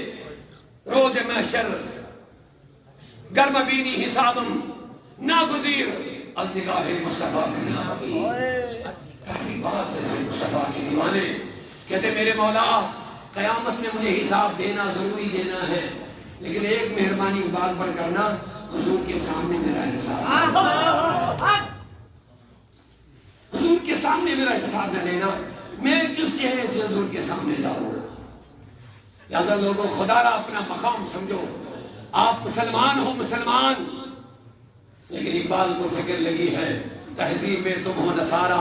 روز محشر گرم بینی حسابم ناگزیر از نگاہ مصطفیٰ کی نامی۔ کافی بات ایسے مصطفیٰ کے دیوانے کہتے میرے مولا قیامت میں مجھے حساب دینا ضروری دینا ہے، لیکن ایک مہربانی بات پر کرنا، حضور کے سامنے میرا حساب، حضور کے سامنے میرا حساب نہ لینا، میں کس چہرے سے حضور کے سامنے جاؤں گا؟ لہذا لوگوں خدا را اپنا مقام سمجھو، آپ مسلمان ہو مسلمان، لیکن اقبال کو فکر لگی ہے تہذیب میں تم ہو نصارہ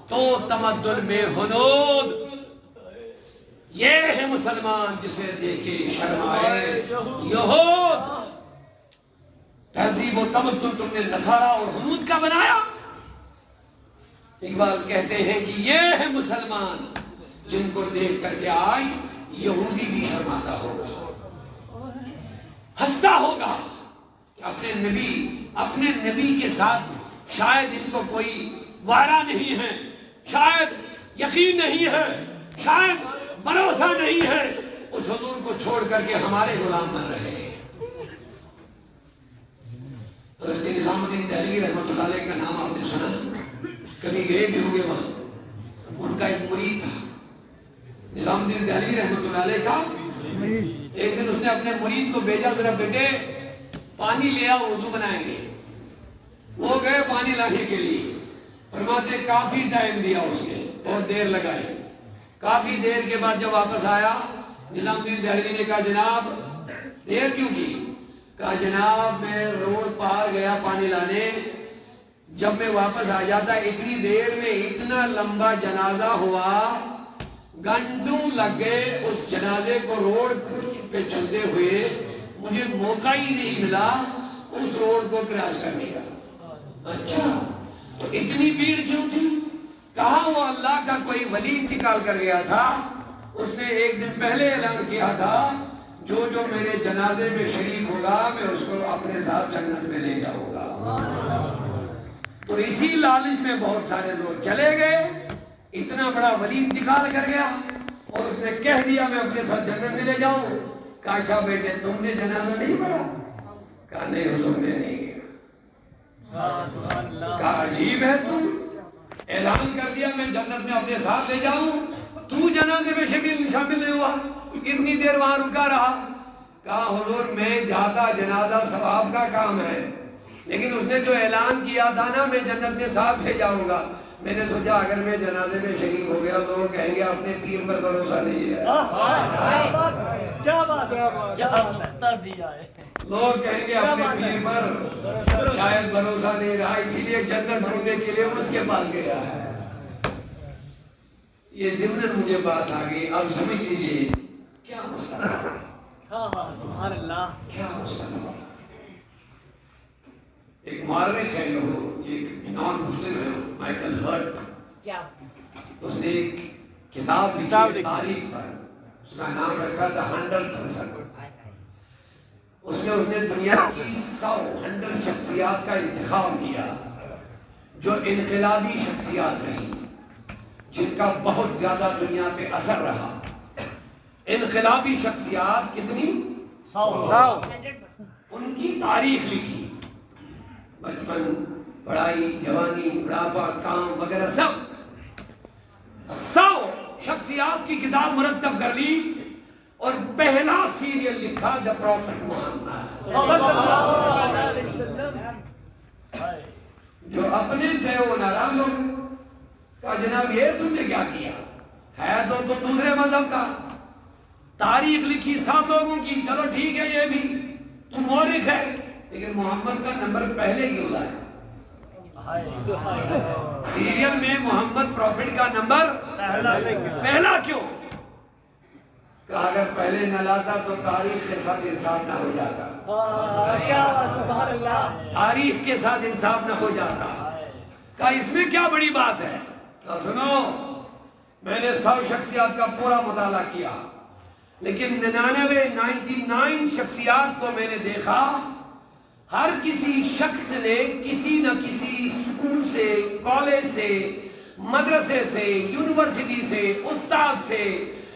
تو تمدن میں ہنود، یہ ہے مسلمان جسے دیکھے شرمائے یہود۔ تہذیب و تمدن تم نے نصارہ اور ہنود کا بنایا۔ اقبال کہتے ہیں کہ یہ ہے مسلمان جن کو دیکھ کر کے آج یہودی بھی شرماتا ہوگا، ہنستا ہوگا کہ اپنے نبی کے ساتھ شاید ان کو کوئی وعدہ نہیں ہے، شاید یقین نہیں ہے، شاید بھروسہ نہیں ہے، اس حضور کو چھوڑ کر کے ہمارے غلام بن رہے ہیں۔ حضرت نظام الدین دہلوی رحمۃ اللہ علیہ کا نام آپ نے سنا، کبھی گئے بھی ہوں گے وہاں، ان کا ایک مرید تھا نظام الدین دہلوی رحمۃ اللہ علیہ کا۔ ایک دن اس نے اپنے مرید کو بھیجا ذرا بیٹے پانی لے آؤ وضو بنائیں گے، وہ گئے پانی لانے کے لیے، فرماتے کافی ٹائم دیا اس نے، بہت دیر لگائی، کافی دیر کے بعد جب واپس آیا نظام الدین دہلوی نے کہا جناب دیر کیوں کی؟ کہا جناب میں روڈ پار گیا پانی لانے، جب میں واپس آ جاتا اتنی دیر میں اتنا لمبا جنازہ ہوا، گھنٹوں لگ گئے اس جنازے کو روڈ پہ چلتے ہوئے، مجھے موقع ہی نہیں ملا اس روڈ کو کراس کرنے کا۔ اچھا تو اتنی بھیڑ کیوں تھی؟ کہا وہ اللہ کا کوئی ولی نکال کر گیا تھا، اس نے ایک دن پہلے اعلان کیا تھا جو جو میرے جنازے میں شریک ہوگا میں اس کو اپنے ساتھ جنت میں لے جاؤں گا۔ تو اسی لالچ میں بہت سارے لوگ چلے گئے، اتنا بڑا ولی انتقال کر گیا اور اس نے کہہ دیا میں اپنے ساتھ جنت میں لے جاؤں۔ کہا اچھا بیٹے تم نے جنازہ نہیں پڑھا؟ کہا نہیں حضور میں نہیں گیا۔ کہا عجیب ہے تم، اعلان کر دیا میں جنت میں اپنے ساتھ لے جاؤں، تو جنازے میں شامل نہیں ہوا، کتنی دیر وہاں رکا رہا؟ کہا حضور میں جاتا جنازہ ثواب کا کام ہے، لیکن اس نے جو اعلان کیا تھا نا میں جنت میں ساتھ لے جاؤں گا، میں نے سوچا اگر میں جنازے میں شریک ہو گیا لوگ کہیں گے اپنے پیر پر بھروسہ نہیں ہے، کیا بات ہے، کیا بہتر دیا ہے، لوگ کہیں گے اپنے پیر پر شاید بھروسہ نہیں رہا، اسی لیے جنت ڈھونڈنے کے لیے اس کے پاس گیا ہے۔ یہ ضمن مجھے بات آ گئی، اب سمجھ لیجیے کیا مسئلہ ہے، سبحان اللہ، کیا مسئلہ ہے۔ ایک مورخ ہے ایک نان مسلم ہے مائیکل ہرٹ، کیا اس نے ایک کتاب لکھی ہے تاریخ پر، اس کا نام رکھا تھا 100%۔ اس نے دنیا کی 100 شخصیات کا انتخاب کیا جو انقلابی شخصیات رہی، جن کا بہت زیادہ دنیا پہ اثر رہا۔ انقلابی شخصیات کتنی؟ 100 ان کی تاریخ لکھی، بچپن، پڑھائی، جوانی، بڑھاپا، کام وغیرہ سب 100 شخصیات کی کتاب مرتب کر لی اور پہلا سیریل لکھا دا پروفٹ محمد، جو اپنے تھے وہ ناراض ہو گئے، کہا جناب یہ تم نے کیا کیا ہے، تو دوسرے مذہب کا، تاریخ لکھی 100 لوگوں کی، چلو ٹھیک ہے یہ بھی تو مورخ ہے، لیکن محمد کا نمبر پہلے کیوں لایا؟ سیریل میں محمد پروفٹ کا نمبر پہلا کیوں؟ کہ اگر پہلے نہ لاتا تو تاریخ کے ساتھ انصاف نہ ہو جاتا، سبحان اللہ، تاریخ کے ساتھ انصاف نہ ہو جاتا۔ کہا اس میں کیا بڑی بات ہے؟ تو سنو، میں نے 100 شخصیات کا پورا مطالعہ کیا، لیکن 99 شخصیات کو میں نے دیکھا، ہر کسی شخص نے کسی نہ کسی اسکول سے، کالج سے، مدرسے سے، یونیورسٹی سے، استاد سے،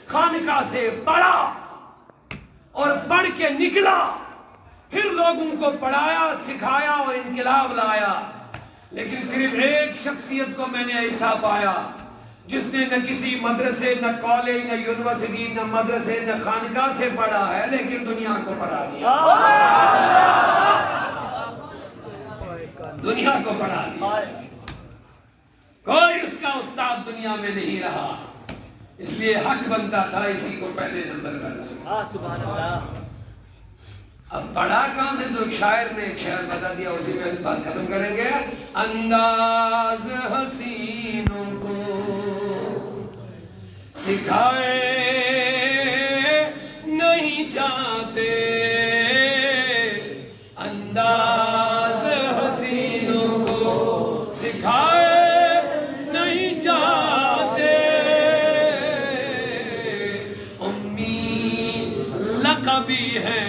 خانقاہ سے پڑھا اور پڑھ کے نکلا، پھر لوگوں کو پڑھایا، سکھایا اور انقلاب لایا، لیکن صرف ایک شخصیت کو میں نے ایسا پایا جس نے نہ کسی مدرسے، نہ کالج، نہ یونیورسٹی، نہ مدرسے، نہ خانقاہ سے پڑھا ہے، لیکن دنیا کو پڑھا دیا، دنیا کو پڑھا دیا۔ کوئی اس کا استاد دنیا میں نہیں رہا، اس لیے حق بنتا تھا اسی کو پہلے نمبر کرنا۔ سبحان اللہ۔ اب پڑھا کہاں سے؟ تو شاعر نے ایک شعر بتا دیا، اسی میں بات ختم کریں گے۔ انداز حسینوں کو سکھائے نہیں جاتے، انداز حسینوں کو سکھائے نہیں جاتے، امی لقبی ہے